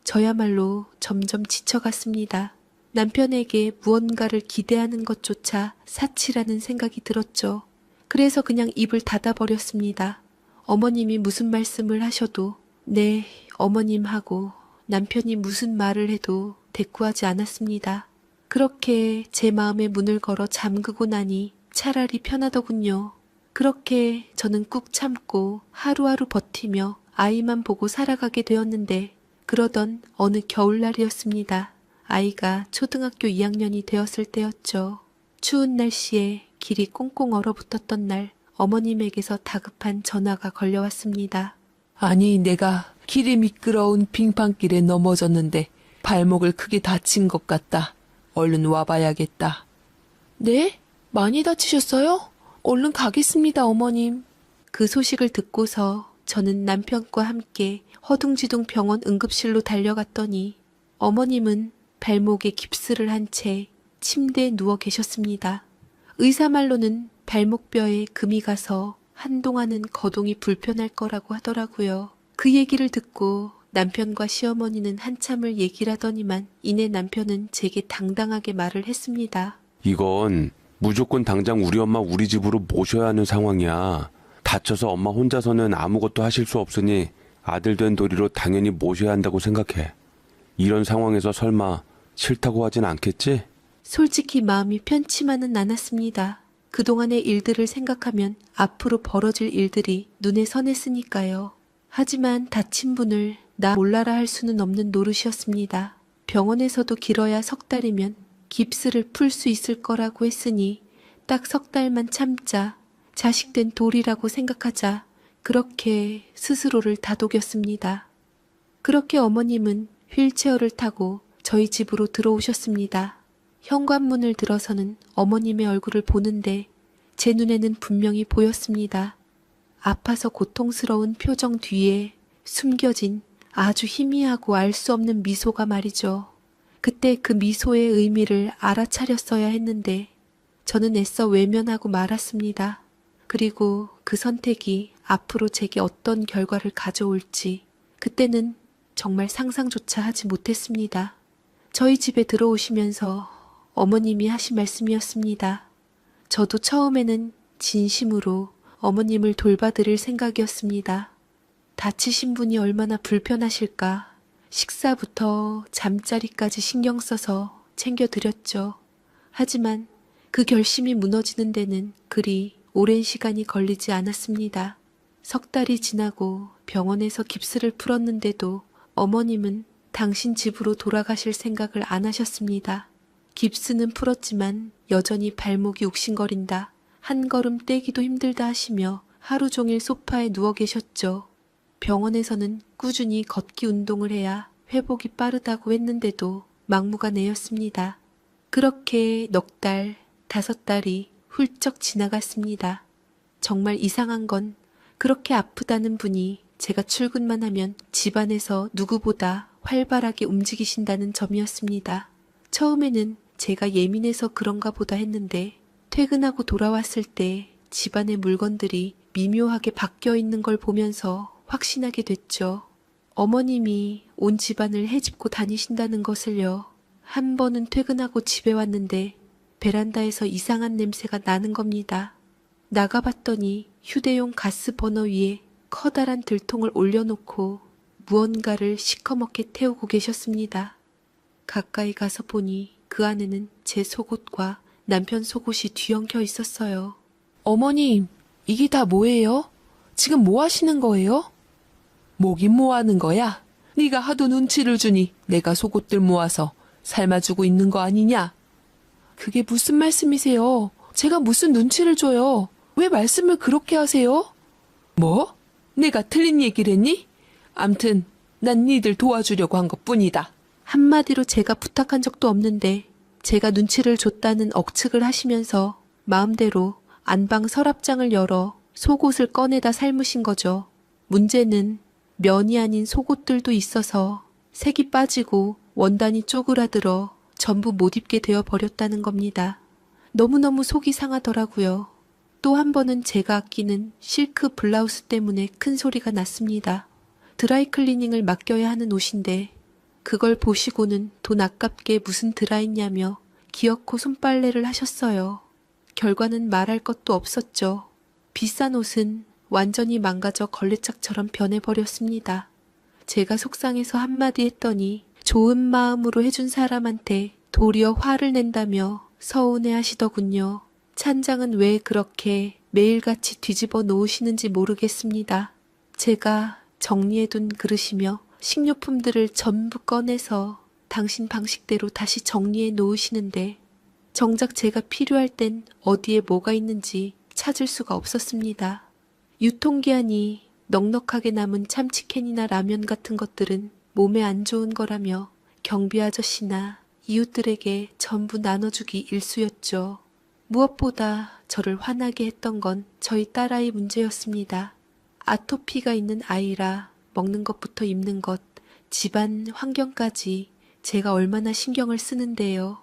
저야말로 점점 지쳐갔습니다. 남편에게 무언가를 기대하는 것조차 사치라는 생각이 들었죠. 그래서 그냥 입을 닫아버렸습니다. 어머님이 무슨 말씀을 하셔도 네, 어머님 하고 남편이 무슨 말을 해도 대꾸하지 않았습니다. 그렇게 제 마음의 문을 걸어 잠그고 나니 차라리 편하더군요. 그렇게 저는 꾹 참고 하루하루 버티며 아이만 보고 살아가게 되었는데 그러던 어느 겨울날이었습니다. 아이가 초등학교 2학년이 되었을 때였죠. 추운 날씨에 길이 꽁꽁 얼어붙었던 날 어머님에게서 다급한 전화가 걸려왔습니다. 아니, 내가 길이 미끄러운 빙판길에 넘어졌는데 발목을 크게 다친 것 같다. 얼른 와봐야겠다. 네? 많이 다치셨어요? 얼른 가겠습니다, 어머님. 그 소식을 듣고서 저는 남편과 함께 허둥지둥 병원 응급실로 달려갔더니 어머님은 발목에 깁스를 한 채 침대에 누워 계셨습니다. 의사 말로는 발목뼈에 금이 가서 한동안은 거동이 불편할 거라고 하더라고요. 그 얘기를 듣고 남편과 시어머니는 한참을 얘기를 하더니만 이내 남편은 제게 당당하게 말을 했습니다. 이건 무조건 당장 우리 엄마 우리 집으로 모셔야 하는 상황이야. 다쳐서 엄마 혼자서는 아무것도 하실 수 없으니 아들 된 도리로 당연히 모셔야 한다고 생각해. 이런 상황에서 설마 싫다고 하진 않겠지? 솔직히 마음이 편치만은 않았습니다. 그동안의 일들을 생각하면 앞으로 벌어질 일들이 눈에 선했으니까요. 하지만 다친 분을 나 몰라라 할 수는 없는 노릇이었습니다. 병원에서도 길어야 석 달이면 깁스를 풀 수 있을 거라고 했으니 딱 석 달만 참자. 자식된 도리라고 생각하자. 그렇게 스스로를 다독였습니다. 그렇게 어머님은 휠체어를 타고 저희 집으로 들어오셨습니다. 현관문을 들어서는 어머님의 얼굴을 보는데 제 눈에는 분명히 보였습니다. 아파서 고통스러운 표정 뒤에 숨겨진 아주 희미하고 알 수 없는 미소가 말이죠. 그때 그 미소의 의미를 알아차렸어야 했는데 저는 애써 외면하고 말았습니다. 그리고 그 선택이 앞으로 제게 어떤 결과를 가져올지 그때는 정말 상상조차 하지 못했습니다. 저희 집에 들어오시면서 어머님이 하신 말씀이었습니다. 저도 처음에는 진심으로 어머님을 돌봐드릴 생각이었습니다. 다치신 분이 얼마나 불편하실까. 식사부터 잠자리까지 신경 써서 챙겨드렸죠. 하지만 그 결심이 무너지는 데는 그리 오랜 시간이 걸리지 않았습니다. 석 달이 지나고 병원에서 깁스를 풀었는데도 어머님은 당신 집으로 돌아가실 생각을 안 하셨습니다. 깁스는 풀었지만 여전히 발목이 욱신거린다. 한 걸음 떼기도 힘들다 하시며 하루 종일 소파에 누워 계셨죠. 병원에서는 꾸준히 걷기 운동을 해야 회복이 빠르다고 했는데도 막무가내였습니다. 그렇게 넉 달, 5달이 훌쩍 지나갔습니다. 정말 이상한 건 그렇게 아프다는 분이 제가 출근만 하면 집안에서 누구보다 활발하게 움직이신다는 점이었습니다. 처음에는 제가 예민해서 그런가 보다 했는데 퇴근하고 돌아왔을 때 집안의 물건들이 미묘하게 바뀌어 있는 걸 보면서 확신하게 됐죠. 어머님이 온 집안을 헤집고 다니신다는 것을요. 한 번은 퇴근하고 집에 왔는데 베란다에서 이상한 냄새가 나는 겁니다. 나가봤더니 휴대용 가스 버너 위에 커다란 들통을 올려놓고 무언가를 시커멓게 태우고 계셨습니다. 가까이 가서 보니 그 안에는 제 속옷과 남편 속옷이 뒤엉켜 있었어요. 어머님, 이게 다 뭐예요? 지금 뭐 하시는 거예요? 뭐긴 뭐 하는 거야? 네가 하도 눈치를 주니 내가 속옷들 모아서 삶아주고 있는 거 아니냐? 그게 무슨 말씀이세요? 제가 무슨 눈치를 줘요? 왜 말씀을 그렇게 하세요? 뭐? 내가 틀린 얘기를 했니? 암튼 난 니들 도와주려고 한 것뿐이다. 한마디로 제가 부탁한 적도 없는데 제가 눈치를 줬다는 억측을 하시면서 마음대로 안방 서랍장을 열어 속옷을 꺼내다 삶으신 거죠. 문제는 면이 아닌 속옷들도 있어서 색이 빠지고 원단이 쪼그라들어 전부 못 입게 되어 버렸다는 겁니다. 너무너무 속이 상하더라고요. 또 한 번은 제가 아끼는 실크 블라우스 때문에 큰 소리가 났습니다. 드라이클리닝을 맡겨야 하는 옷인데 그걸 보시고는 돈 아깝게 무슨 드라이냐며 기어코 손빨래를 하셨어요. 결과는 말할 것도 없었죠. 비싼 옷은 완전히 망가져 걸레짝처럼 변해버렸습니다. 제가 속상해서 한마디 했더니 좋은 마음으로 해준 사람한테 도리어 화를 낸다며 서운해 하시더군요. 찬장은 왜 그렇게 매일같이 뒤집어 놓으시는지 모르겠습니다. 제가 정리해둔 그릇이며 식료품들을 전부 꺼내서 당신 방식대로 다시 정리해 놓으시는데 정작 제가 필요할 땐 어디에 뭐가 있는지 찾을 수가 없었습니다. 유통기한이 넉넉하게 남은 참치캔이나 라면 같은 것들은 몸에 안 좋은 거라며 경비 아저씨나 이웃들에게 전부 나눠주기 일쑤였죠. 무엇보다 저를 화나게 했던 건 저희 딸아이 문제였습니다. 아토피가 있는 아이라 먹는 것부터 입는 것, 집안 환경까지 제가 얼마나 신경을 쓰는데요.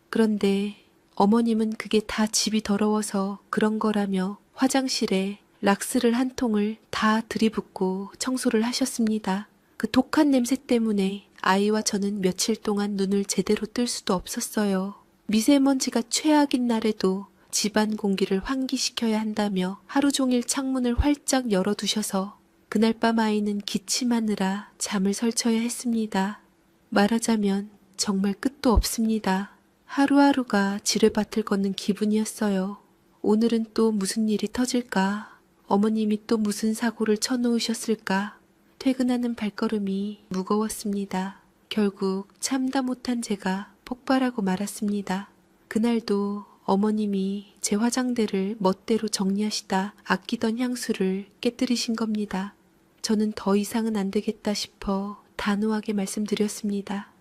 그런데 어머님은 그게 다 집이 더러워서 그런 거라며 화장실에 락스를 한 통을 다 들이붓고 청소를 하셨습니다. 그 독한 냄새 때문에 아이와 저는 며칠 동안 눈을 제대로 뜰 수도 없었어요. 미세먼지가 최악인 날에도 집안 공기를 환기시켜야 한다며 하루 종일 창문을 활짝 열어두셔서 그날 밤 아이는 기침하느라 잠을 설쳐야 했습니다. 말하자면 정말 끝도 없습니다. 하루하루가 지뢰밭을 걷는 기분이었어요. 오늘은 또 무슨 일이 터질까? 어머님이 또 무슨 사고를 쳐놓으셨을까? 퇴근하는 발걸음이 무거웠습니다. 결국 참다 못한 제가 폭발하고 말았습니다. 그날도 어머님이 제 화장대를 멋대로 정리하시다 아끼던 향수를 깨뜨리신 겁니다. 저는 더 이상은 안 되겠다 싶어 단호하게 말씀드렸습니다.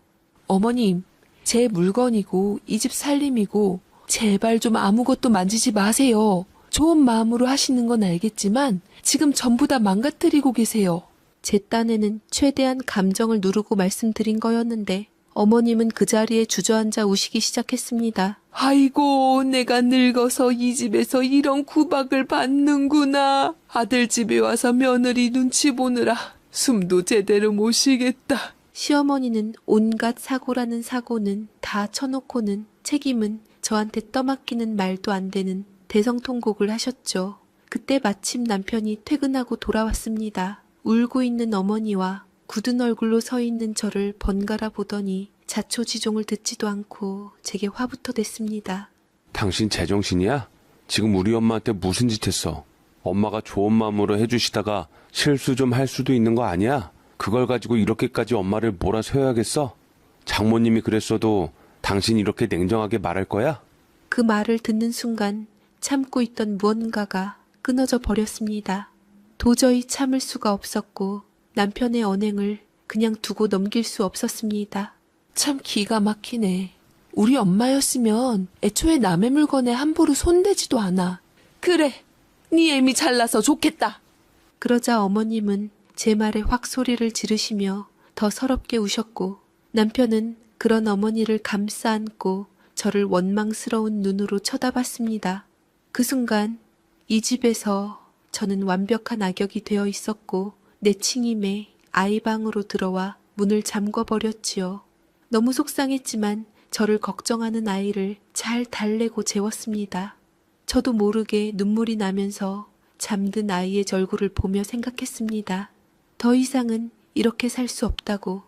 어머님, 제 물건이고 이 집 살림이고 제발 좀 아무것도 만지지 마세요. 좋은 마음으로 하시는 건 알겠지만 지금 전부 다 망가뜨리고 계세요. 제 딴에는 최대한 감정을 누르고 말씀드린 거였는데 어머님은 그 자리에 주저앉아 우시기 시작했습니다. 아이고, 내가 늙어서 이 집에서 이런 구박을 받는구나. 아들 집에 와서 며느리 눈치 보느라 숨도 제대로 못 쉬겠다. 시어머니는 온갖 사고라는 사고는 다 쳐놓고는 책임은 저한테 떠맡기는 말도 안 되는 대성통곡을 하셨죠. 그때 마침 남편이 퇴근하고 돌아왔습니다. 울고 있는 어머니와 굳은 얼굴로 서 있는 저를 번갈아 보더니 자초지종을 듣지도 않고 제게 화부터 냈습니다. 당신 제정신이야? 지금 우리 엄마한테 무슨 짓 했어? 엄마가 좋은 마음으로 해주시다가 실수 좀 할 수도 있는 거 아니야? 그걸 가지고 이렇게까지 엄마를 몰아세워야겠어? 장모님이 그랬어도 당신 이렇게 냉정하게 말할 거야? 그 말을 듣는 순간 참고 있던 무언가가 끊어져 버렸습니다. 도저히 참을 수가 없었고 남편의 언행을 그냥 두고 넘길 수 없었습니다. 참 기가 막히네. 우리 엄마였으면 애초에 남의 물건에 함부로 손대지도 않아. 그래, 네 애미 잘나서 좋겠다. 그러자 어머님은 제 말에 확 소리를 지르시며 더 서럽게 우셨고 남편은 그런 어머니를 감싸 안고 저를 원망스러운 눈으로 쳐다봤습니다. 그 순간 이 집에서 저는 완벽한 악역이 되어 있었고 내 침임에 아이 방으로 들어와 문을 잠궈버렸지요. 너무 속상했지만 저를 걱정하는 아이를 잘 달래고 재웠습니다. 저도 모르게 눈물이 나면서 잠든 아이의 얼굴을 보며 생각했습니다. 더 이상은 이렇게 살 수 없다고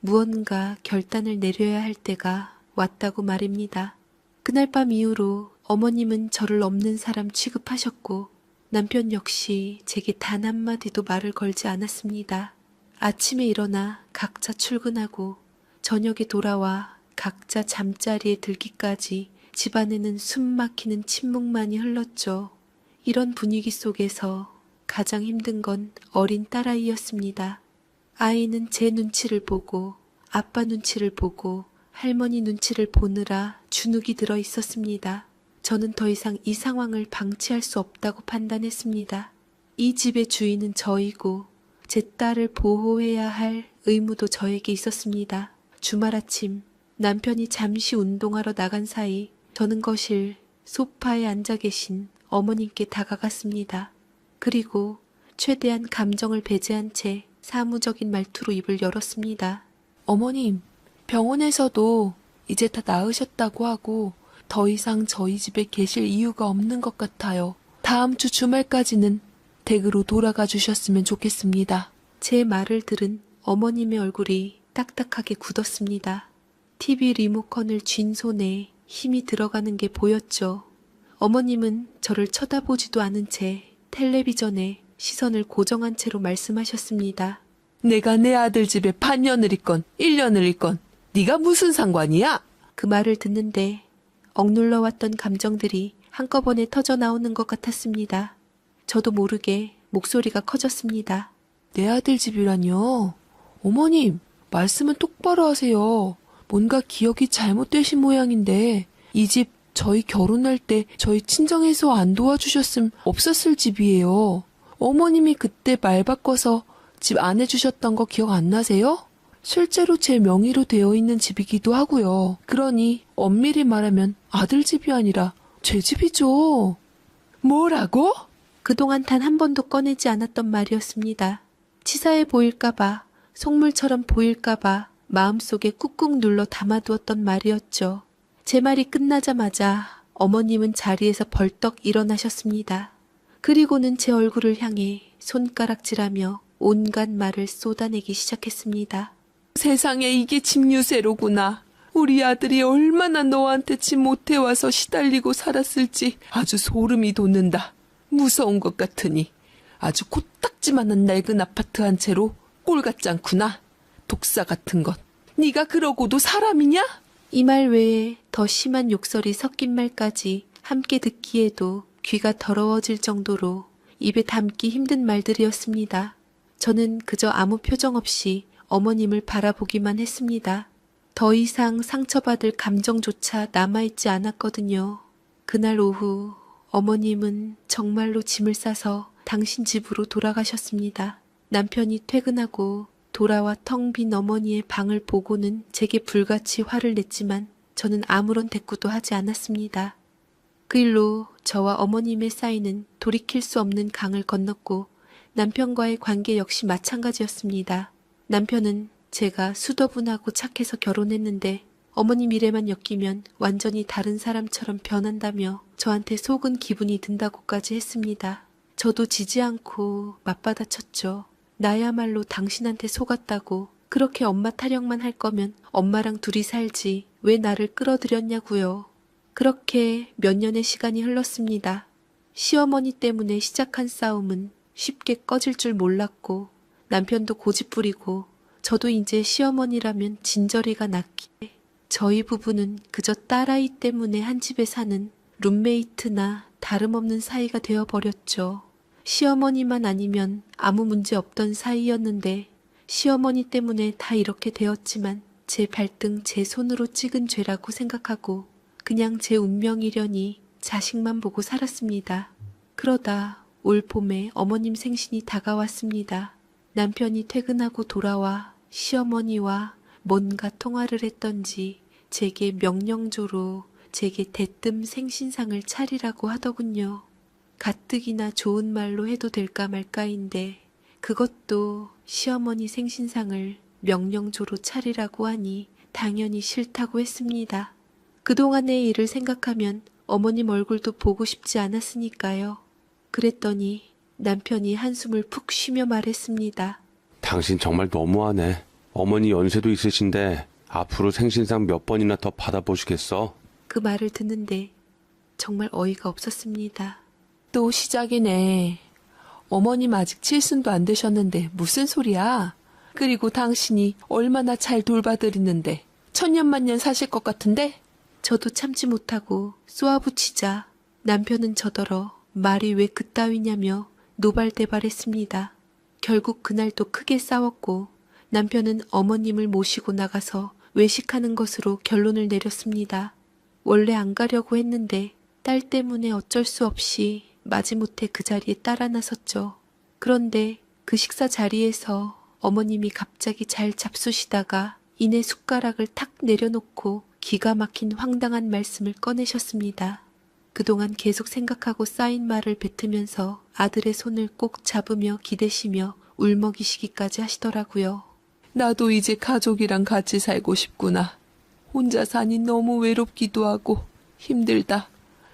무언가 결단을 내려야 할 때가 왔다고 말입니다. 그날 밤 이후로 어머님은 저를 없는 사람 취급하셨고 남편 역시 제게 단 한마디도 말을 걸지 않았습니다. 아침에 일어나 각자 출근하고 저녁에 돌아와 각자 잠자리에 들기까지 집안에는 숨 막히는 침묵만이 흘렀죠. 이런 분위기 속에서 가장 힘든 건 어린 딸아이였습니다. 아이는 제 눈치를 보고 아빠 눈치를 보고 할머니 눈치를 보느라 주눅이 들어 있었습니다. 저는 더 이상 이 상황을 방치할 수 없다고 판단했습니다. 이 집의 주인은 저이고 제 딸을 보호해야 할 의무도 저에게 있었습니다. 주말 아침 남편이 잠시 운동하러 나간 사이 저는 거실 소파에 앉아 계신 어머님께 다가갔습니다. 그리고 최대한 감정을 배제한 채 사무적인 말투로 입을 열었습니다. 어머님, 병원에서도 이제 다 나으셨다고 하고 더 이상 저희 집에 계실 이유가 없는 것 같아요. 다음 주 주말까지는 댁으로 돌아가 주셨으면 좋겠습니다. 제 말을 들은 어머님의 얼굴이 딱딱하게 굳었습니다. TV 리모컨을 쥔 손에 힘이 들어가는 게 보였죠. 어머님은 저를 쳐다보지도 않은 채 텔레비전에 시선을 고정한 채로 말씀하셨습니다. 내가 내 아들 집에 반년을 있건 1년을 있건 네가 무슨 상관이야? 그 말을 듣는데 억눌러왔던 감정들이 한꺼번에 터져 나오는 것 같았습니다. 저도 모르게 목소리가 커졌습니다. 내 아들 집이라뇨? 어머님, 말씀은 똑바로 하세요. 뭔가 기억이 잘못되신 모양인데 이 집 저희 결혼할 때 저희 친정에서 안 도와주셨음 없었을 집이에요. 어머님이 그때 말 바꿔서 집 안 해주셨던 거 기억 안 나세요? 실제로 제 명의로 되어 있는 집이기도 하고요. 그러니 엄밀히 말하면 아들 집이 아니라 제 집이죠. 뭐라고? 그동안 단 한 번도 꺼내지 않았던 말이었습니다. 치사해 보일까봐, 속물처럼 보일까봐 마음속에 꾹꾹 눌러 담아두었던 말이었죠. 제 말이 끝나자마자 어머님은 자리에서 벌떡 일어나셨습니다. 그리고는 제 얼굴을 향해 손가락질하며 온갖 말을 쏟아내기 시작했습니다. 세상에 이게 집유세로구나. 우리 아들이 얼마나 너한테 집 못해와서 시달리고 살았을지 아주 소름이 돋는다. 무서운 것 같으니 아주 코딱지만한 낡은 아파트 한 채로 꼴 같지 않구나. 독사 같은 것. 네가 그러고도 사람이냐? 이 말 외에 더 심한 욕설이 섞인 말까지 함께 듣기에도 귀가 더러워질 정도로 입에 담기 힘든 말들이었습니다. 저는 그저 아무 표정 없이 어머님을 바라보기만 했습니다. 더 이상 상처받을 감정조차 남아있지 않았거든요. 그날 오후 어머님은 정말로 짐을 싸서 당신 집으로 돌아가셨습니다. 남편이 퇴근하고 돌아와 텅 빈 어머니의 방을 보고는 제게 불같이 화를 냈지만 저는 아무런 대꾸도 하지 않았습니다. 그 일로 저와 어머님의 사이는 돌이킬 수 없는 강을 건넜고 남편과의 관계 역시 마찬가지였습니다. 남편은 제가 수더분하고 착해서 결혼했는데 어머님 일에만 엮이면 완전히 다른 사람처럼 변한다며 저한테 속은 기분이 든다고까지 했습니다. 저도 지지 않고 맞받아쳤죠. 나야말로 당신한테 속았다고. 그렇게 엄마 타령만 할 거면 엄마랑 둘이 살지 왜 나를 끌어들였냐고요. 그렇게 몇 년의 시간이 흘렀습니다. 시어머니 때문에 시작한 싸움은 쉽게 꺼질 줄 몰랐고 남편도 고집부리고 저도 이제 시어머니라면 진저리가 났기에 저희 부부는 그저 딸아이 때문에 한 집에 사는 룸메이트나 다름없는 사이가 되어버렸죠. 시어머니만 아니면 아무 문제 없던 사이였는데 시어머니 때문에 다 이렇게 되었지만 제 발등 제 손으로 찍은 죄라고 생각하고 그냥 제 운명이려니 자식만 보고 살았습니다. 그러다 올 봄에 어머님 생신이 다가왔습니다. 남편이 퇴근하고 돌아와 시어머니와 뭔가 통화를 했던지 제게 명령조로 제게 대뜸 생신상을 차리라고 하더군요. 가뜩이나 좋은 말로 해도 될까 말까인데 그것도 시어머니 생신상을 명령조로 차리라고 하니 당연히 싫다고 했습니다. 그동안의 일을 생각하면 어머님 얼굴도 보고 싶지 않았으니까요. 그랬더니 남편이 한숨을 푹 쉬며 말했습니다. 당신 정말 너무하네. 어머니 연세도 있으신데 앞으로 생신상 몇 번이나 더 받아보시겠어? 그 말을 듣는데 정말 어이가 없었습니다. 또 시작이네. 어머님 아직 칠순도 안 되셨는데 무슨 소리야? 그리고 당신이 얼마나 잘 돌봐드리는데 천년만년 사실 것 같은데? 저도 참지 못하고 쏘아붙이자 남편은 저더러 말이 왜 그따위냐며 노발대발했습니다. 결국 그날도 크게 싸웠고 남편은 어머님을 모시고 나가서 외식하는 것으로 결론을 내렸습니다. 원래 안 가려고 했는데 딸 때문에 어쩔 수 없이 마지못해 그 자리에 따라 나섰죠. 그런데 그 식사 자리에서 어머님이 갑자기 잘 잡수시다가 이내 숟가락을 탁 내려놓고 기가 막힌 황당한 말씀을 꺼내셨습니다. 그동안 계속 생각하고 쌓인 말을 뱉으면서 아들의 손을 꼭 잡으며 기대시며 울먹이시기까지 하시더라고요. 나도 이제 가족이랑 같이 살고 싶구나. 혼자 사니 너무 외롭기도 하고 힘들다.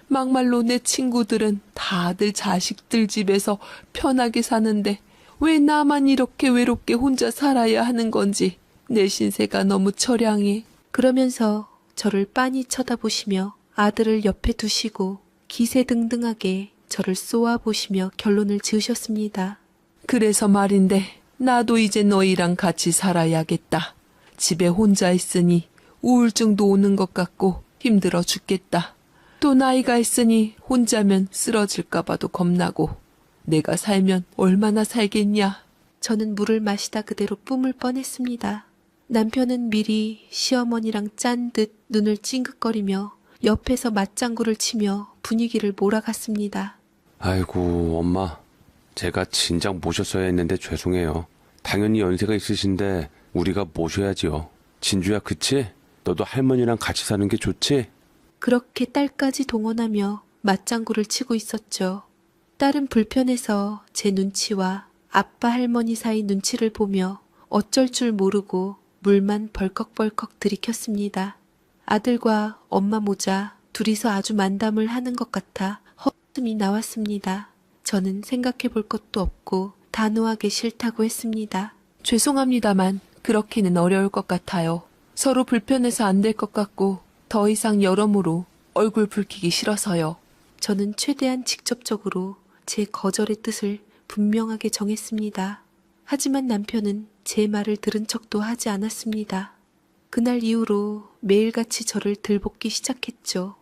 막말로 내 친구들은 다들 자식들 집에서 편하게 사는데 왜 나만 이렇게 외롭게 혼자 살아야 하는 건지 내 신세가 너무 처량해. 그러면서 저를 빤히 쳐다보시며 아들을 옆에 두시고 기세등등하게 저를 쏘아보시며 결론을 지으셨습니다. 그래서 말인데 나도 이제 너희랑 같이 살아야겠다. 집에 혼자 있으니 우울증도 오는 것 같고 힘들어 죽겠다. 또 나이가 있으니 혼자면 쓰러질까 봐도 겁나고 내가 살면 얼마나 살겠냐. 저는 물을 마시다 그대로 뿜을 뻔했습니다. 남편은 미리 시어머니랑 짠 듯 눈을 찡긋거리며 옆에서 맞장구를 치며 분위기를 몰아갔습니다. 아이고, 엄마. 제가 진작 모셨어야 했는데 죄송해요. 당연히 연세가 있으신데 우리가 모셔야지요. 진주야, 그치? 너도 할머니랑 같이 사는 게 좋지? 그렇게 딸까지 동원하며 맞장구를 치고 있었죠. 딸은 불편해서 제 눈치와 아빠 할머니 사이 눈치를 보며 어쩔 줄 모르고 물만 벌컥벌컥 들이켰습니다. 아들과 엄마 모자 둘이서 아주 만담을 하는 것 같아 헛웃음이 나왔습니다. 저는 생각해 볼 것도 없고 단호하게 싫다고 했습니다. 죄송합니다만 그렇게는 어려울 것 같아요. 서로 불편해서 안 될 것 같고 더 이상 여러모로 얼굴 붉히기 싫어서요. 저는 최대한 직접적으로 제 거절의 뜻을 분명하게 정했습니다. 하지만 남편은 제 말을 들은 척도 하지 않았습니다. 그날 이후로 매일같이 저를 들볶기 시작했죠.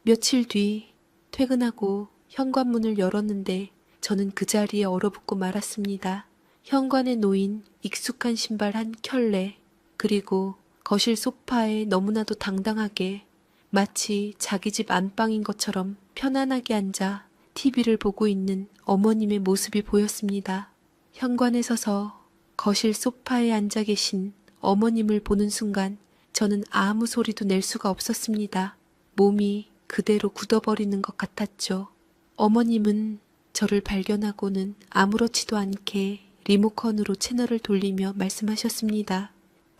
며칠 뒤 퇴근하고 현관문을 열었는데 저는 그 자리에 얼어붙고 말았습니다. 현관에 놓인 익숙한 신발 한 켤레, 그리고 거실 소파에 너무나도 당당하게 마치 자기 집 안방인 것처럼 편안하게 앉아 TV를 보고 있는 어머님의 모습이 보였습니다. 현관에 서서 거실 소파에 앉아 계신 어머님을 보는 순간 저는 아무 소리도 낼 수가 없었습니다. 몸이 그대로 굳어버리는 것 같았죠. 어머님은 저를 발견하고는 아무렇지도 않게 리모컨으로 채널을 돌리며 말씀하셨습니다.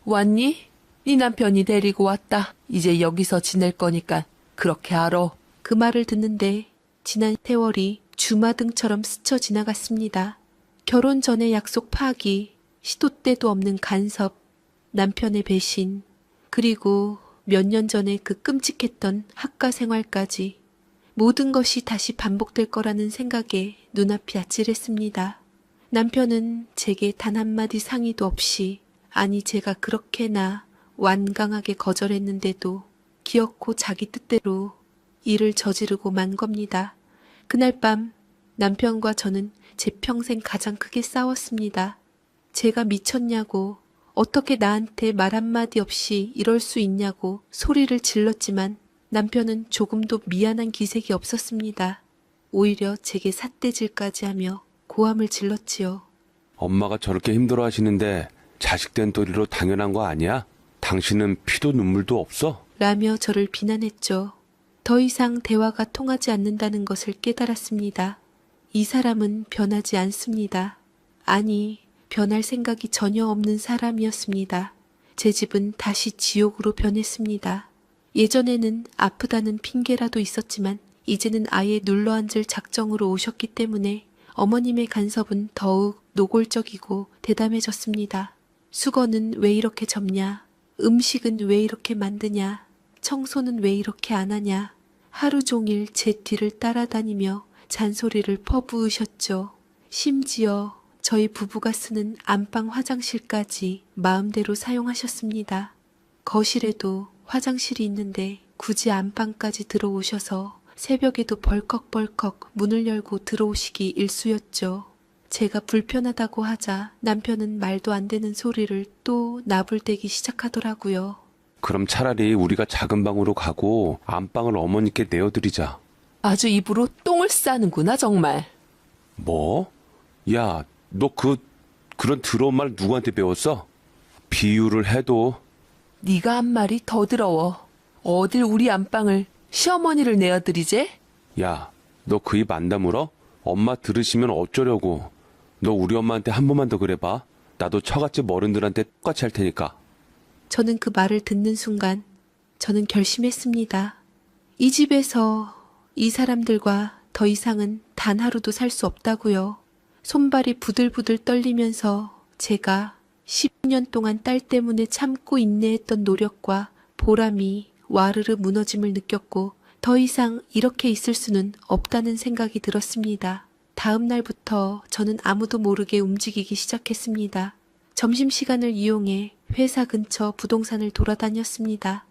왔니? 네 남편이 데리고 왔다. 이제 여기서 지낼 거니까 그렇게 알아. 그 말을 듣는데 지난 세월이 주마등처럼 스쳐 지나갔습니다. 결혼 전에 약속 파기, 시도 때도 없는 간섭, 남편의 배신, 그리고 몇 년 전에 그 끔찍했던 학과 생활까지 모든 것이 다시 반복될 거라는 생각에 눈앞이 아찔했습니다. 남편은 제게 단 한마디 상의도 없이, 아니 제가 그렇게나 완강하게 거절했는데도 기어코 자기 뜻대로 일을 저지르고 만 겁니다. 그날 밤 남편과 저는 제 평생 가장 크게 싸웠습니다. 제가 미쳤냐고, 어떻게 나한테 말 한마디 없이 이럴 수 있냐고 소리를 질렀지만 남편은 조금도 미안한 기색이 없었습니다. 오히려 제게 삿대질까지 하며 고함을 질렀지요. 엄마가 저렇게 힘들어 하시는데 자식된 도리로 당연한 거 아니야? 당신은 피도 눈물도 없어? 라며 저를 비난했죠. 더 이상 대화가 통하지 않는다는 것을 깨달았습니다. 이 사람은 변하지 않습니다. 아니, 변할 생각이 전혀 없는 사람이었습니다. 제 집은 다시 지옥으로 변했습니다. 예전에는 아프다는 핑계라도 있었지만 이제는 아예 눌러앉을 작정으로 오셨기 때문에 어머님의 간섭은 더욱 노골적이고 대담해졌습니다. 수건은 왜 이렇게 접냐? 음식은 왜 이렇게 만드냐? 청소는 왜 이렇게 안 하냐? 하루 종일 제 뒤를 따라다니며 잔소리를 퍼부으셨죠. 심지어 저희 부부가 쓰는 안방 화장실까지 마음대로 사용하셨습니다. 거실에도 화장실이 있는데 굳이 안방까지 들어오셔서 새벽에도 벌컥벌컥 문을 열고 들어오시기 일쑤였죠. 제가 불편하다고 하자 남편은 말도 안 되는 소리를 또 나불대기 시작하더라고요. 그럼 차라리 우리가 작은 방으로 가고 안방을 어머니께 내어드리자. 아주 입으로 똥을 싸는구나 정말. 뭐? 야, 너 그런 더러운 말 누구한테 배웠어? 비유를 해도 네가 한 말이 더 더러워. 어딜 우리 안방을 시어머니를 내어드리제? 야, 너 그 입 안 다물어? 엄마 들으시면 어쩌려고. 너 우리 엄마한테 한 번만 더 그래봐. 나도 처갓집 어른들한테 똑같이 할 테니까. 저는 그 말을 듣는 순간 저는 결심했습니다. 이 집에서 이 사람들과 더 이상은 단 하루도 살 수 없다고요. 손발이 부들부들 떨리면서 제가 10년 동안 딸 때문에 참고 인내했던 노력과 보람이 와르르 무너짐을 느꼈고 더 이상 이렇게 있을 수는 없다는 생각이 들었습니다. 다음 날부터 저는 아무도 모르게 움직이기 시작했습니다. 점심시간을 이용해 회사 근처 부동산을 돌아다녔습니다.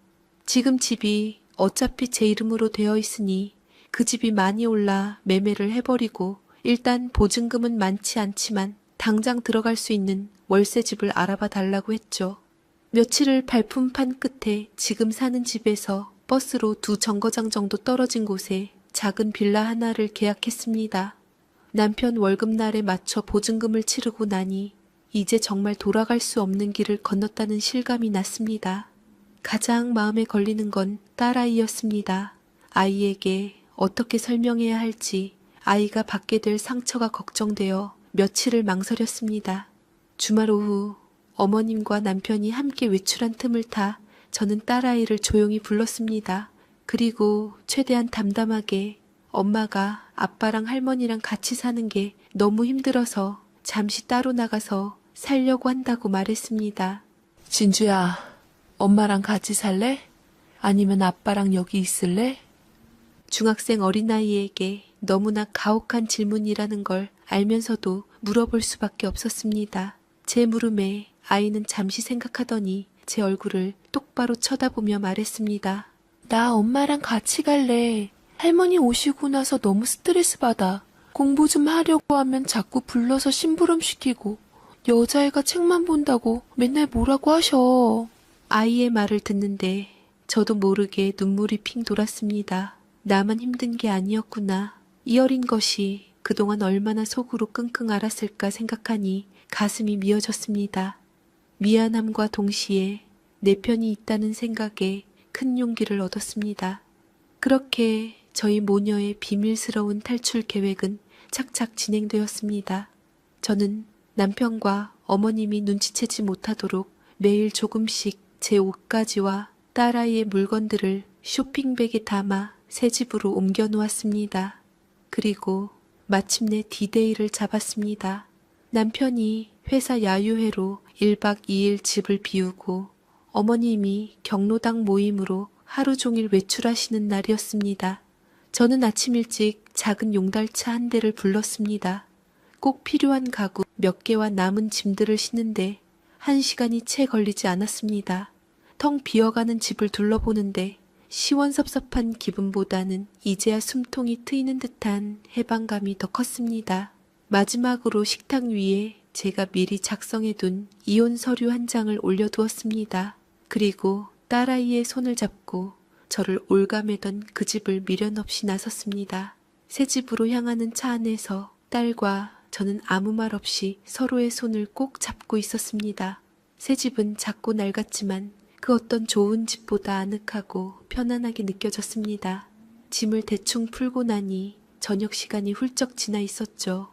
지금 집이 어차피 제 이름으로 되어 있으니 그 집이 많이 올라 매매를 해버리고 일단 보증금은 많지 않지만 당장 들어갈 수 있는 월세집을 알아봐 달라고 했죠. 며칠을 발품판 끝에 지금 사는 집에서 버스로 2정거장 정도 떨어진 곳에 작은 빌라 하나를 계약했습니다. 남편 월급날에 맞춰 보증금을 치르고 나니 이제 정말 돌아갈 수 없는 길을 건넜다는 실감이 났습니다. 가장 마음에 걸리는 건 딸아이였습니다. 아이에게 어떻게 설명해야 할지, 아이가 받게 될 상처가 걱정되어 며칠을 망설였습니다. 주말 오후 어머님과 남편이 함께 외출한 틈을 타 저는 딸아이를 조용히 불렀습니다. 그리고 최대한 담담하게 엄마가 아빠랑 할머니랑 같이 사는 게 너무 힘들어서 잠시 따로 나가서 살려고 한다고 말했습니다. 진주야, 엄마랑 같이 살래? 아니면 아빠랑 여기 있을래? 중학생 어린아이에게 너무나 가혹한 질문이라는 걸 알면서도 물어볼 수밖에 없었습니다. 제 물음에 아이는 잠시 생각하더니 제 얼굴을 똑바로 쳐다보며 말했습니다. 나 엄마랑 같이 갈래. 할머니 오시고 나서 너무 스트레스 받아. 공부 좀 하려고 하면 자꾸 불러서 심부름시키고 여자애가 책만 본다고 맨날 뭐라고 하셔. 아이의 말을 듣는데 저도 모르게 눈물이 핑 돌았습니다. 나만 힘든 게 아니었구나. 이 어린 것이 그동안 얼마나 속으로 끙끙 앓았을까 생각하니 가슴이 미어졌습니다. 미안함과 동시에 내 편이 있다는 생각에 큰 용기를 얻었습니다. 그렇게 저희 모녀의 비밀스러운 탈출 계획은 착착 진행되었습니다. 저는 남편과 어머님이 눈치채지 못하도록 매일 조금씩 제 옷가지와 딸아이의 물건들을 쇼핑백에 담아 새 집으로 옮겨 놓았습니다. 그리고 마침내 디데이를 잡았습니다. 남편이 회사 야유회로 1박 2일 집을 비우고 어머님이 경로당 모임으로 하루 종일 외출하시는 날이었습니다. 저는 아침 일찍 작은 용달차 한 대를 불렀습니다. 꼭 필요한 가구 몇 개와 남은 짐들을 싣는데 1시간이 채 걸리지 않았습니다. 텅 비어가는 집을 둘러보는데 시원섭섭한 기분보다는 이제야 숨통이 트이는 듯한 해방감이 더 컸습니다. 마지막으로 식탁 위에 제가 미리 작성해둔 이혼 서류 한 장을 올려두었습니다. 그리고 딸아이의 손을 잡고 저를 올가매던 그 집을 미련 없이 나섰습니다. 새 집으로 향하는 차 안에서 딸과 저는 아무 말 없이 서로의 손을 꼭 잡고 있었습니다. 새 집은 작고 낡았지만 그 어떤 좋은 집보다 아늑하고 편안하게 느껴졌습니다. 짐을 대충 풀고 나니 저녁 시간이 훌쩍 지나 있었죠.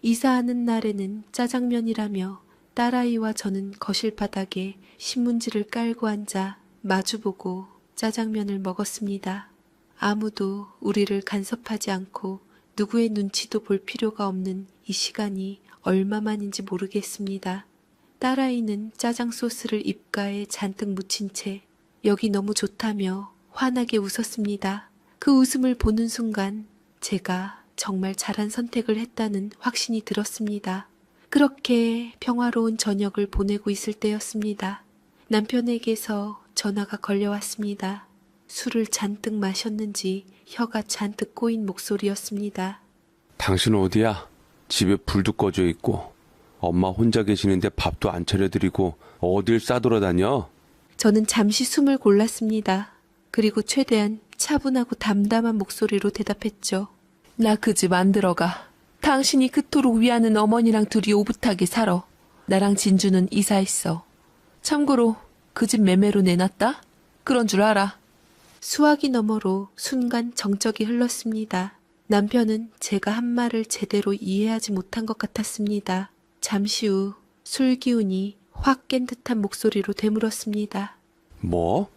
이사하는 날에는 짜장면이라며 딸아이와 저는 거실 바닥에 신문지를 깔고 앉아 마주보고 짜장면을 먹었습니다. 아무도 우리를 간섭하지 않고 누구의 눈치도 볼 필요가 없는 이 시간이 얼마만인지 모르겠습니다. 딸아이는 짜장 소스를 입가에 잔뜩 묻힌 채 여기 너무 좋다며 환하게 웃었습니다. 그 웃음을 보는 순간 제가 정말 잘한 선택을 했다는 확신이 들었습니다. 그렇게 평화로운 저녁을 보내고 있을 때였습니다. 남편에게서 전화가 걸려왔습니다. 술을 잔뜩 마셨는지 혀가 잔뜩 꼬인 목소리였습니다. 당신 어디야? 집에 불도 꺼져 있고 엄마 혼자 계시는데 밥도 안 차려드리고 어딜 싸돌아다녀? 저는 잠시 숨을 골랐습니다. 그리고 최대한 차분하고 담담한 목소리로 대답했죠. 나 그 집 안 들어가. 당신이 그토록 위하는 어머니랑 둘이 오붓하게 살아. 나랑 진주는 이사했어. 참고로 그 집 매매로 내놨다? 그런 줄 알아. 수화기 너머로 순간 정적이 흘렀습니다. 남편은 제가 한 말을 제대로 이해하지 못한 것 같았습니다. 잠시 후 술 기운이 확 깬 듯한 목소리로 되물었습니다. 뭐?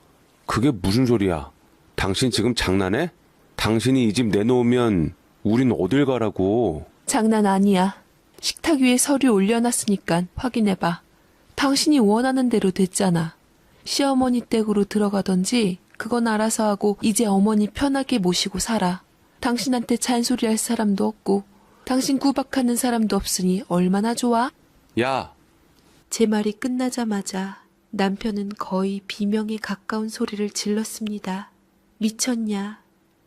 그게 무슨 소리야? 당신 지금 장난해? 당신이 이 집 내놓으면 우린 어딜 가라고? 장난 아니야. 식탁 위에 서류 올려놨으니까 확인해봐. 당신이 원하는 대로 됐잖아. 시어머니 댁으로 들어가던지 그건 알아서 하고 이제 어머니 편하게 모시고 살아. 당신한테 잔소리할 사람도 없고 당신 구박하는 사람도 없으니 얼마나 좋아? 야! 제 말이 끝나자마자 남편은 거의 비명에 가까운 소리를 질렀습니다. 미쳤냐?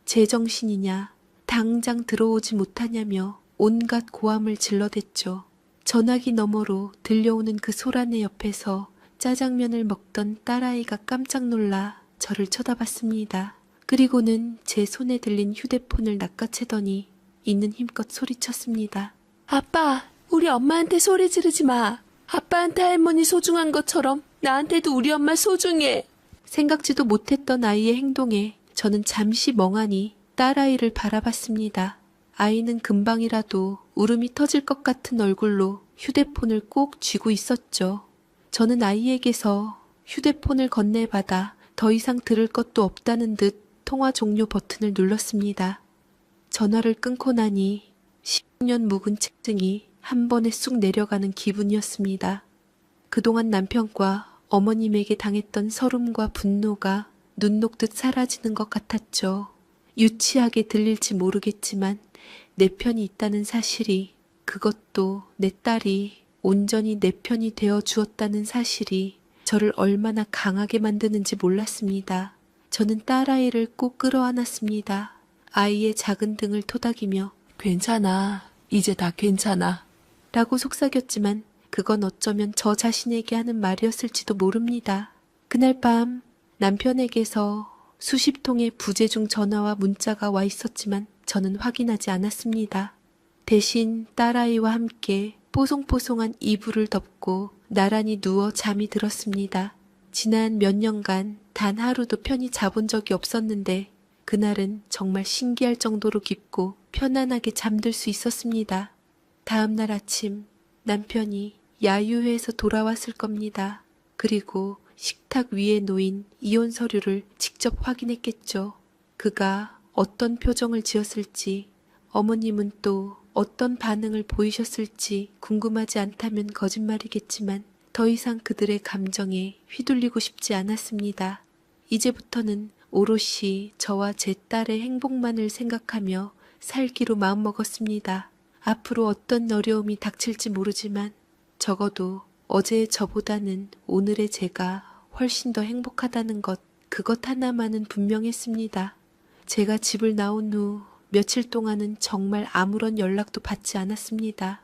제정신이냐? 당장 들어오지 못하냐며 온갖 고함을 질러댔죠. 전화기 너머로 들려오는 그 소란의 옆에서 짜장면을 먹던 딸아이가 깜짝 놀라 저를 쳐다봤습니다. 그리고는 제 손에 들린 휴대폰을 낚아채더니 있는 힘껏 소리쳤습니다. 아빠, 우리 엄마한테 소리 지르지 마. 아빠한테 할머니 소중한 것처럼 나한테도 우리 엄마 소중해. 생각지도 못했던 아이의 행동에 저는 잠시 멍하니 딸아이를 바라봤습니다. 아이는 금방이라도 울음이 터질 것 같은 얼굴로 휴대폰을 꼭 쥐고 있었죠. 저는 아이에게서 휴대폰을 건네받아 더 이상 들을 것도 없다는 듯 통화 종료 버튼을 눌렀습니다. 전화를 끊고 나니 10년 묵은 책증이 한 번에 쑥 내려가는 기분이었습니다. 그동안 남편과 어머님에게 당했던 서름과 분노가 눈 녹듯 사라지는 것 같았죠. 유치하게 들릴지 모르겠지만 내 편이 있다는 사실이, 그것도 내 딸이 온전히 내 편이 되어 주었다는 사실이 저를 얼마나 강하게 만드는지 몰랐습니다. 저는 딸아이를 꼭 끌어안았습니다. 아이의 작은 등을 토닥이며 괜찮아. 이제 다 괜찮아. 라고 속삭였지만 그건 어쩌면 저 자신에게 하는 말이었을지도 모릅니다. 그날 밤 남편에게서 수십 통의 부재중 전화와 문자가 와 있었지만 저는 확인하지 않았습니다. 대신 딸아이와 함께 뽀송뽀송한 이불을 덮고 나란히 누워 잠이 들었습니다. 지난 몇 년간 단 하루도 편히 자본 적이 없었는데 그날은 정말 신기할 정도로 깊고 편안하게 잠들 수 있었습니다. 다음 날 아침 남편이 야유회에서 돌아왔을 겁니다. 그리고 식탁 위에 놓인 이혼 서류를 직접 확인했겠죠. 그가 어떤 표정을 지었을지, 어머님은 또 어떤 반응을 보이셨을지 궁금하지 않다면 거짓말이겠지만 더 이상 그들의 감정에 휘둘리고 싶지 않았습니다. 이제부터는 오롯이 저와 제 딸의 행복만을 생각하며 살기로 마음먹었습니다. 앞으로 어떤 어려움이 닥칠지 모르지만 적어도 어제의 저보다는 오늘의 제가 훨씬 더 행복하다는 것, 그것 하나만은 분명했습니다. 제가 집을 나온 후 며칠 동안은 정말 아무런 연락도 받지 않았습니다.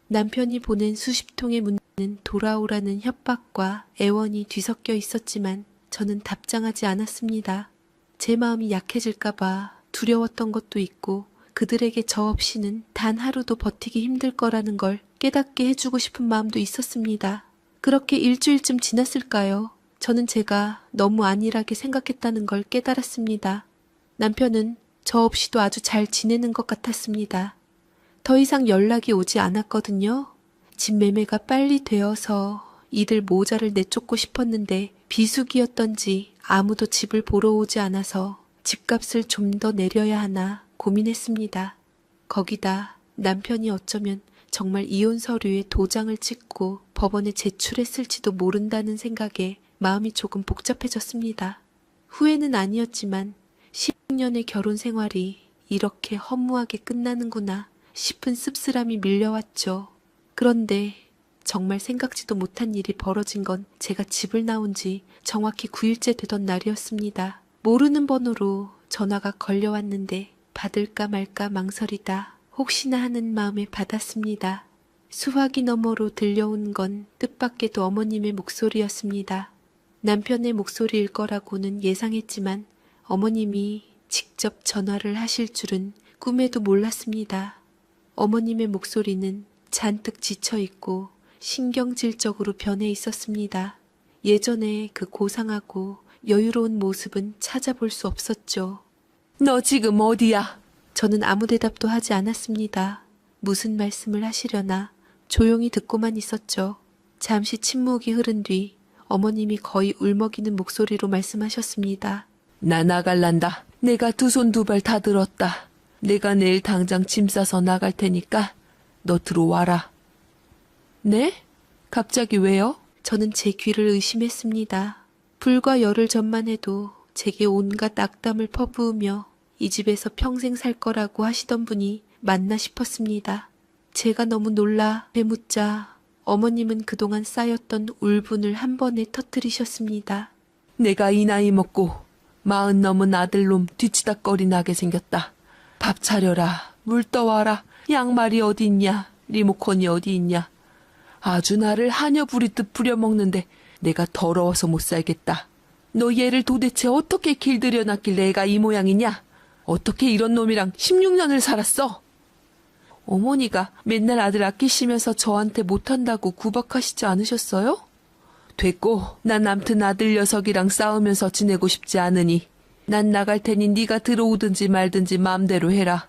남편이 보낸 수십 통의 문자는 돌아오라는 협박과 애원이 뒤섞여 있었지만 저는 답장하지 않았습니다. 제 마음이 약해질까봐 두려웠던 것도 있고 그들에게 저 없이는 단 하루도 버티기 힘들 거라는 걸 깨닫게 해주고 싶은 마음도 있었습니다. 그렇게 일주일쯤 지났을까요? 저는 제가 너무 안일하게 생각했다는 걸 깨달았습니다. 남편은 저 없이도 아주 잘 지내는 것 같았습니다. 더 이상 연락이 오지 않았거든요. 집 매매가 빨리 되어서 이들 모자를 내쫓고 싶었는데 비수기였던지 아무도 집을 보러 오지 않아서 집값을 좀 더 내려야 하나 고민했습니다. 거기다 남편이 어쩌면 정말 이혼 서류에 도장을 찍고 법원에 제출했을지도 모른다는 생각에 마음이 조금 복잡해졌습니다. 후회는 아니었지만 10년의 결혼 생활이 이렇게 허무하게 끝나는구나 싶은 씁쓸함이 밀려왔죠. 그런데 정말 생각지도 못한 일이 벌어진 건 제가 집을 나온 지 정확히 9일째 되던 날이었습니다. 모르는 번호로 전화가 걸려왔는데 받을까 말까 망설이다 혹시나 하는 마음에 받았습니다. 수화기 너머로 들려온 건 뜻밖에도 어머님의 목소리였습니다. 남편의 목소리일 거라고는 예상했지만 어머님이 직접 전화를 하실 줄은 꿈에도 몰랐습니다. 어머님의 목소리는 잔뜩 지쳐있고 신경질적으로 변해 있었습니다. 예전에 그 고상하고 여유로운 모습은 찾아볼 수 없었죠. 너 지금 어디야? 저는 아무 대답도 하지 않았습니다. 무슨 말씀을 하시려나 조용히 듣고만 있었죠. 잠시 침묵이 흐른 뒤 어머님이 거의 울먹이는 목소리로 말씀하셨습니다. 나 나갈란다. 내가 두 손 두 발 다 들었다. 내가 내일 당장 짐 싸서 나갈 테니까 너 들어와라. 네? 갑자기 왜요? 저는 제 귀를 의심했습니다. 불과 열흘 전만 해도 제게 온갖 악담을 퍼부으며 이 집에서 평생 살 거라고 하시던 분이 맞나 싶었습니다. 제가 너무 놀라 되묻자 어머님은 그동안 쌓였던 울분을 한 번에 터뜨리셨습니다. 내가 이 나이 먹고 40 넘은 아들놈 뒤치다꺼리 나게 생겼다. 밥 차려라. 물 떠와라. 양말이 어디 있냐. 리모컨이 어디 있냐. 아주 나를 하녀 부리듯 부려먹는데 내가 더러워서 못 살겠다. 너 얘를 도대체 어떻게 길들여놨길래 애가 이 모양이냐? 어떻게 이런 놈이랑 16년을 살았어? 어머니가 맨날 아들 아끼시면서 저한테 못한다고 구박하시지 않으셨어요? 됐고, 난 암튼 아들 녀석이랑 싸우면서 지내고 싶지 않으니 난 나갈 테니 네가 들어오든지 말든지 마음대로 해라.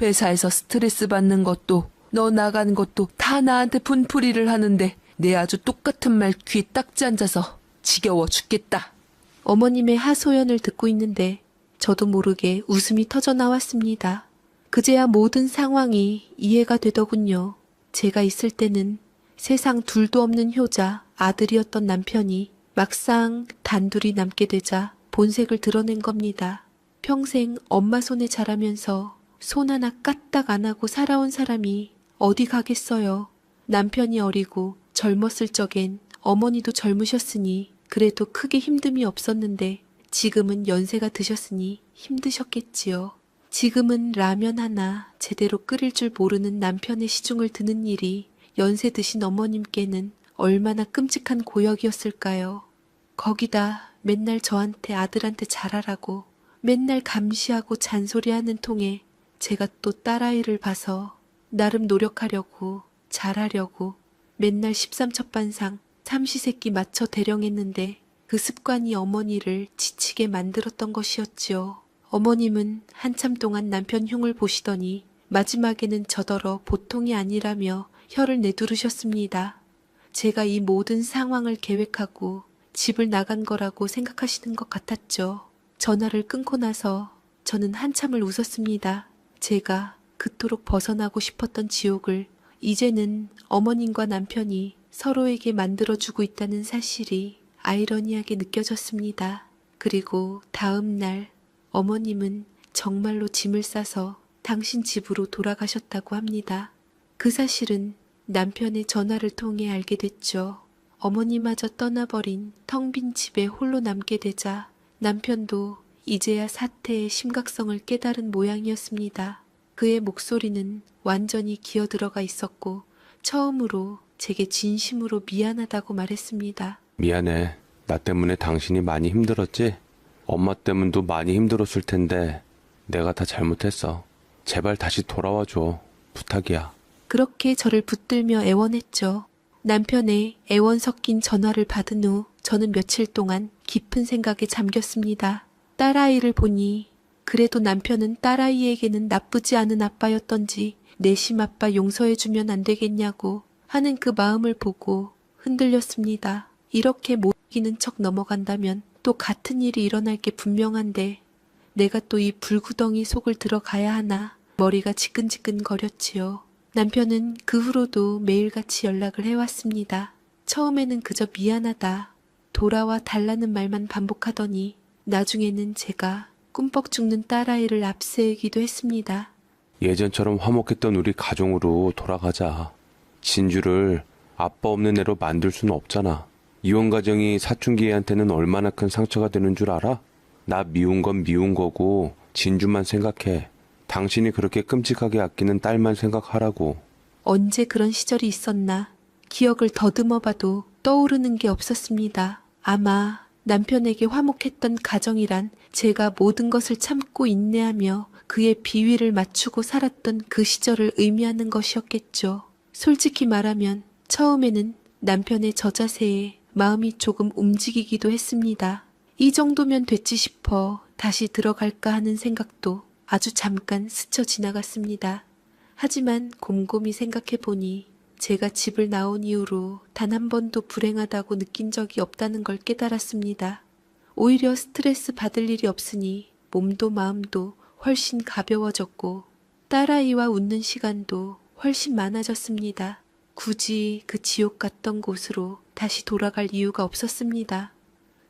회사에서 스트레스 받는 것도 너 나간 것도 다 나한테 분풀이를 하는데 내 아주 똑같은 말 귀에 딱지 앉아서 지겨워 죽겠다. 어머님의 하소연을 듣고 있는데 저도 모르게 웃음이 터져 나왔습니다. 그제야 모든 상황이 이해가 되더군요. 제가 있을 때는 세상 둘도 없는 효자 아들이었던 남편이 막상 단둘이 남게 되자 본색을 드러낸 겁니다. 평생 엄마 손에 자라면서 손 하나 까딱 안 하고 살아온 사람이 어디 가겠어요. 남편이 어리고 젊었을 적엔 어머니도 젊으셨으니 그래도 크게 힘듦이 없었는데 지금은 연세가 드셨으니 힘드셨겠지요. 지금은 라면 하나 제대로 끓일 줄 모르는 남편의 시중을 드는 일이 연세 드신 어머님께는 얼마나 끔찍한 고역이었을까요. 거기다 맨날 저한테 아들한테 잘하라고 맨날 감시하고 잔소리하는 통에 제가 또 딸아이를 봐서 나름 노력하려고 잘하려고 맨날 13첩반상 삼시세끼 맞춰 대령했는데 그 습관이 어머니를 지치게 만들었던 것이었지요. 어머님은 한참 동안 남편 흉을 보시더니 마지막에는 저더러 보통이 아니라며 혀를 내두르셨습니다. 제가 이 모든 상황을 계획하고 집을 나간 거라고 생각하시는 것 같았죠. 전화를 끊고 나서 저는 한참을 웃었습니다. 제가 그토록 벗어나고 싶었던 지옥을 이제는 어머님과 남편이 서로에게 만들어주고 있다는 사실이 아이러니하게 느껴졌습니다. 그리고 다음 날 어머님은 정말로 짐을 싸서 당신 집으로 돌아가셨다고 합니다. 그 사실은 남편의 전화를 통해 알게 됐죠. 어머니마저 떠나버린 텅 빈 집에 홀로 남게 되자 남편도 이제야 사태의 심각성을 깨달은 모양이었습니다. 그의 목소리는 완전히 기어들어가 있었고 처음으로 제게 진심으로 미안하다고 말했습니다. 미안해. 나 때문에 당신이 많이 힘들었지? 엄마 때문도 많이 힘들었을 텐데 내가 다 잘못했어. 제발 다시 돌아와줘. 부탁이야. 그렇게 저를 붙들며 애원했죠. 남편의 애원 섞인 전화를 받은 후 저는 며칠 동안 깊은 생각에 잠겼습니다. 딸아이를 보니 그래도 남편은 딸아이에게는 나쁘지 않은 아빠였던지 내심 아빠 용서해주면 안 되겠냐고 하는 그 마음을 보고 흔들렸습니다. 이렇게 못 이기는 척 넘어간다면 또 같은 일이 일어날 게 분명한데 내가 또 이 불구덩이 속을 들어가야 하나 머리가 지끈지끈 거렸지요. 남편은 그 후로도 매일같이 연락을 해왔습니다. 처음에는 그저 미안하다, 돌아와 달라는 말만 반복하더니 나중에는 제가 꿈뻑 죽는 딸아이를 앞세우기도 했습니다. 예전처럼 화목했던 우리 가정으로 돌아가자. 진주를 아빠 없는 애로 만들 수는 없잖아. 이혼 가정이 사춘기 애한테는 얼마나 큰 상처가 되는 줄 알아? 나 미운 건 미운 거고 진주만 생각해. 당신이 그렇게 끔찍하게 아끼는 딸만 생각하라고. 언제 그런 시절이 있었나 기억을 더듬어봐도 떠오르는 게 없었습니다. 아마 남편에게 화목했던 가정이란 제가 모든 것을 참고 인내하며 그의 비위를 맞추고 살았던 그 시절을 의미하는 것이었겠죠. 솔직히 말하면 처음에는 남편의 저자세에 마음이 조금 움직이기도 했습니다. 이 정도면 됐지 싶어 다시 들어갈까 하는 생각도 아주 잠깐 스쳐 지나갔습니다. 하지만 곰곰이 생각해보니 제가 집을 나온 이후로 단 한 번도 불행하다고 느낀 적이 없다는 걸 깨달았습니다. 오히려 스트레스 받을 일이 없으니 몸도 마음도 훨씬 가벼워졌고 딸아이와 웃는 시간도 훨씬 많아졌습니다. 굳이 그 지옥 같던 곳으로 다시 돌아갈 이유가 없었습니다.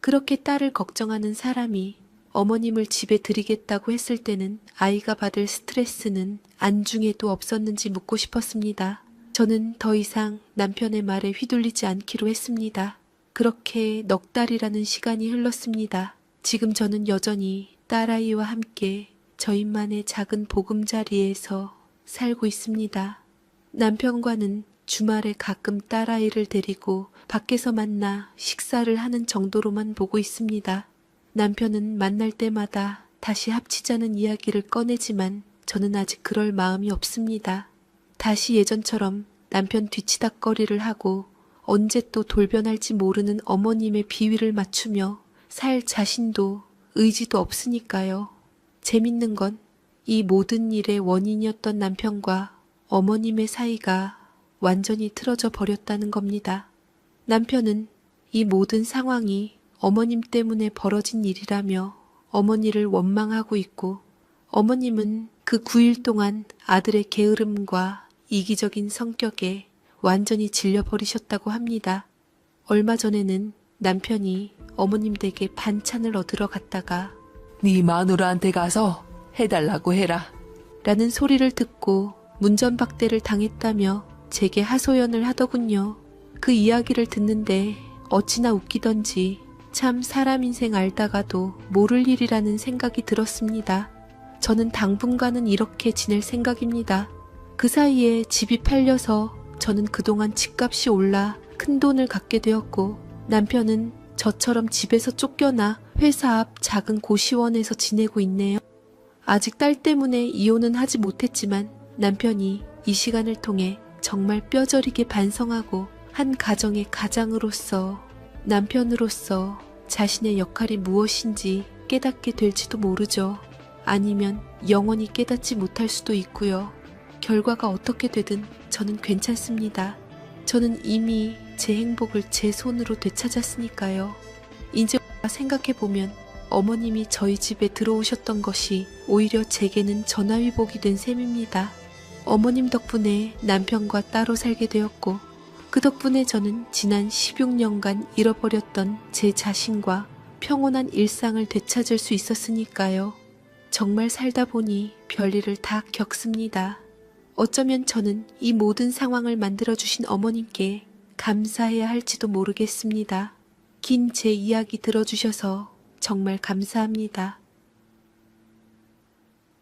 그렇게 딸을 걱정하는 사람이 어머님을 집에 들이겠다고 했을 때는 아이가 받을 스트레스는 안중에도 없었는지 묻고 싶었습니다. 저는 더 이상 남편의 말에 휘둘리지 않기로 했습니다. 그렇게 넉 달이라는 시간이 흘렀습니다. 지금 저는 여전히 딸아이와 함께 저희만의 작은 보금자리에서 살고 있습니다. 남편과는 주말에 가끔 딸아이를 데리고 밖에서 만나 식사를 하는 정도로만 보고 있습니다. 남편은 만날 때마다 다시 합치자는 이야기를 꺼내지만 저는 아직 그럴 마음이 없습니다. 다시 예전처럼 남편 뒤치다꺼리를 하고 언제 또 돌변할지 모르는 어머님의 비위를 맞추며 살 자신도 의지도 없으니까요. 재밌는 건 이 모든 일의 원인이었던 남편과 어머님의 사이가 완전히 틀어져 버렸다는 겁니다. 남편은 이 모든 상황이 어머님 때문에 벌어진 일이라며 어머니를 원망하고 있고 어머님은 그 9일 동안 아들의 게으름과 이기적인 성격에 완전히 질려버리셨다고 합니다. 얼마 전에는 남편이 어머님 댁에 반찬을 얻으러 갔다가 네 마누라한테 가서 해달라고 해라. 라는 소리를 듣고 문전박대를 당했다며 제게 하소연을 하더군요. 그 이야기를 듣는데 어찌나 웃기던지 참 사람 인생 알다가도 모를 일이라는 생각이 들었습니다. 저는 당분간은 이렇게 지낼 생각입니다. 그 사이에 집이 팔려서 저는 그동안 집값이 올라 큰 돈을 갖게 되었고 남편은 저처럼 집에서 쫓겨나 회사 앞 작은 고시원에서 지내고 있네요. 아직 딸 때문에 이혼은 하지 못했지만 남편이 이 시간을 통해 정말 뼈저리게 반성하고 한 가정의 가장으로서 남편으로서 자신의 역할이 무엇인지 깨닫게 될지도 모르죠. 아니면 영원히 깨닫지 못할 수도 있고요. 결과가 어떻게 되든 저는 괜찮습니다. 저는 이미 제 행복을 제 손으로 되찾았으니까요. 이제 생각해보면 어머님이 저희 집에 들어오셨던 것이 오히려 제게는 전화위복이 된 셈입니다. 어머님 덕분에 남편과 따로 살게 되었고, 그 덕분에 저는 지난 16년간 잃어버렸던 제 자신과 평온한 일상을 되찾을 수 있었으니까요. 정말 살다 보니 별일을 다 겪습니다. 어쩌면 저는 이 모든 상황을 만들어주신 어머님께 감사해야 할지도 모르겠습니다. 긴 제 이야기 들어주셔서 정말 감사합니다.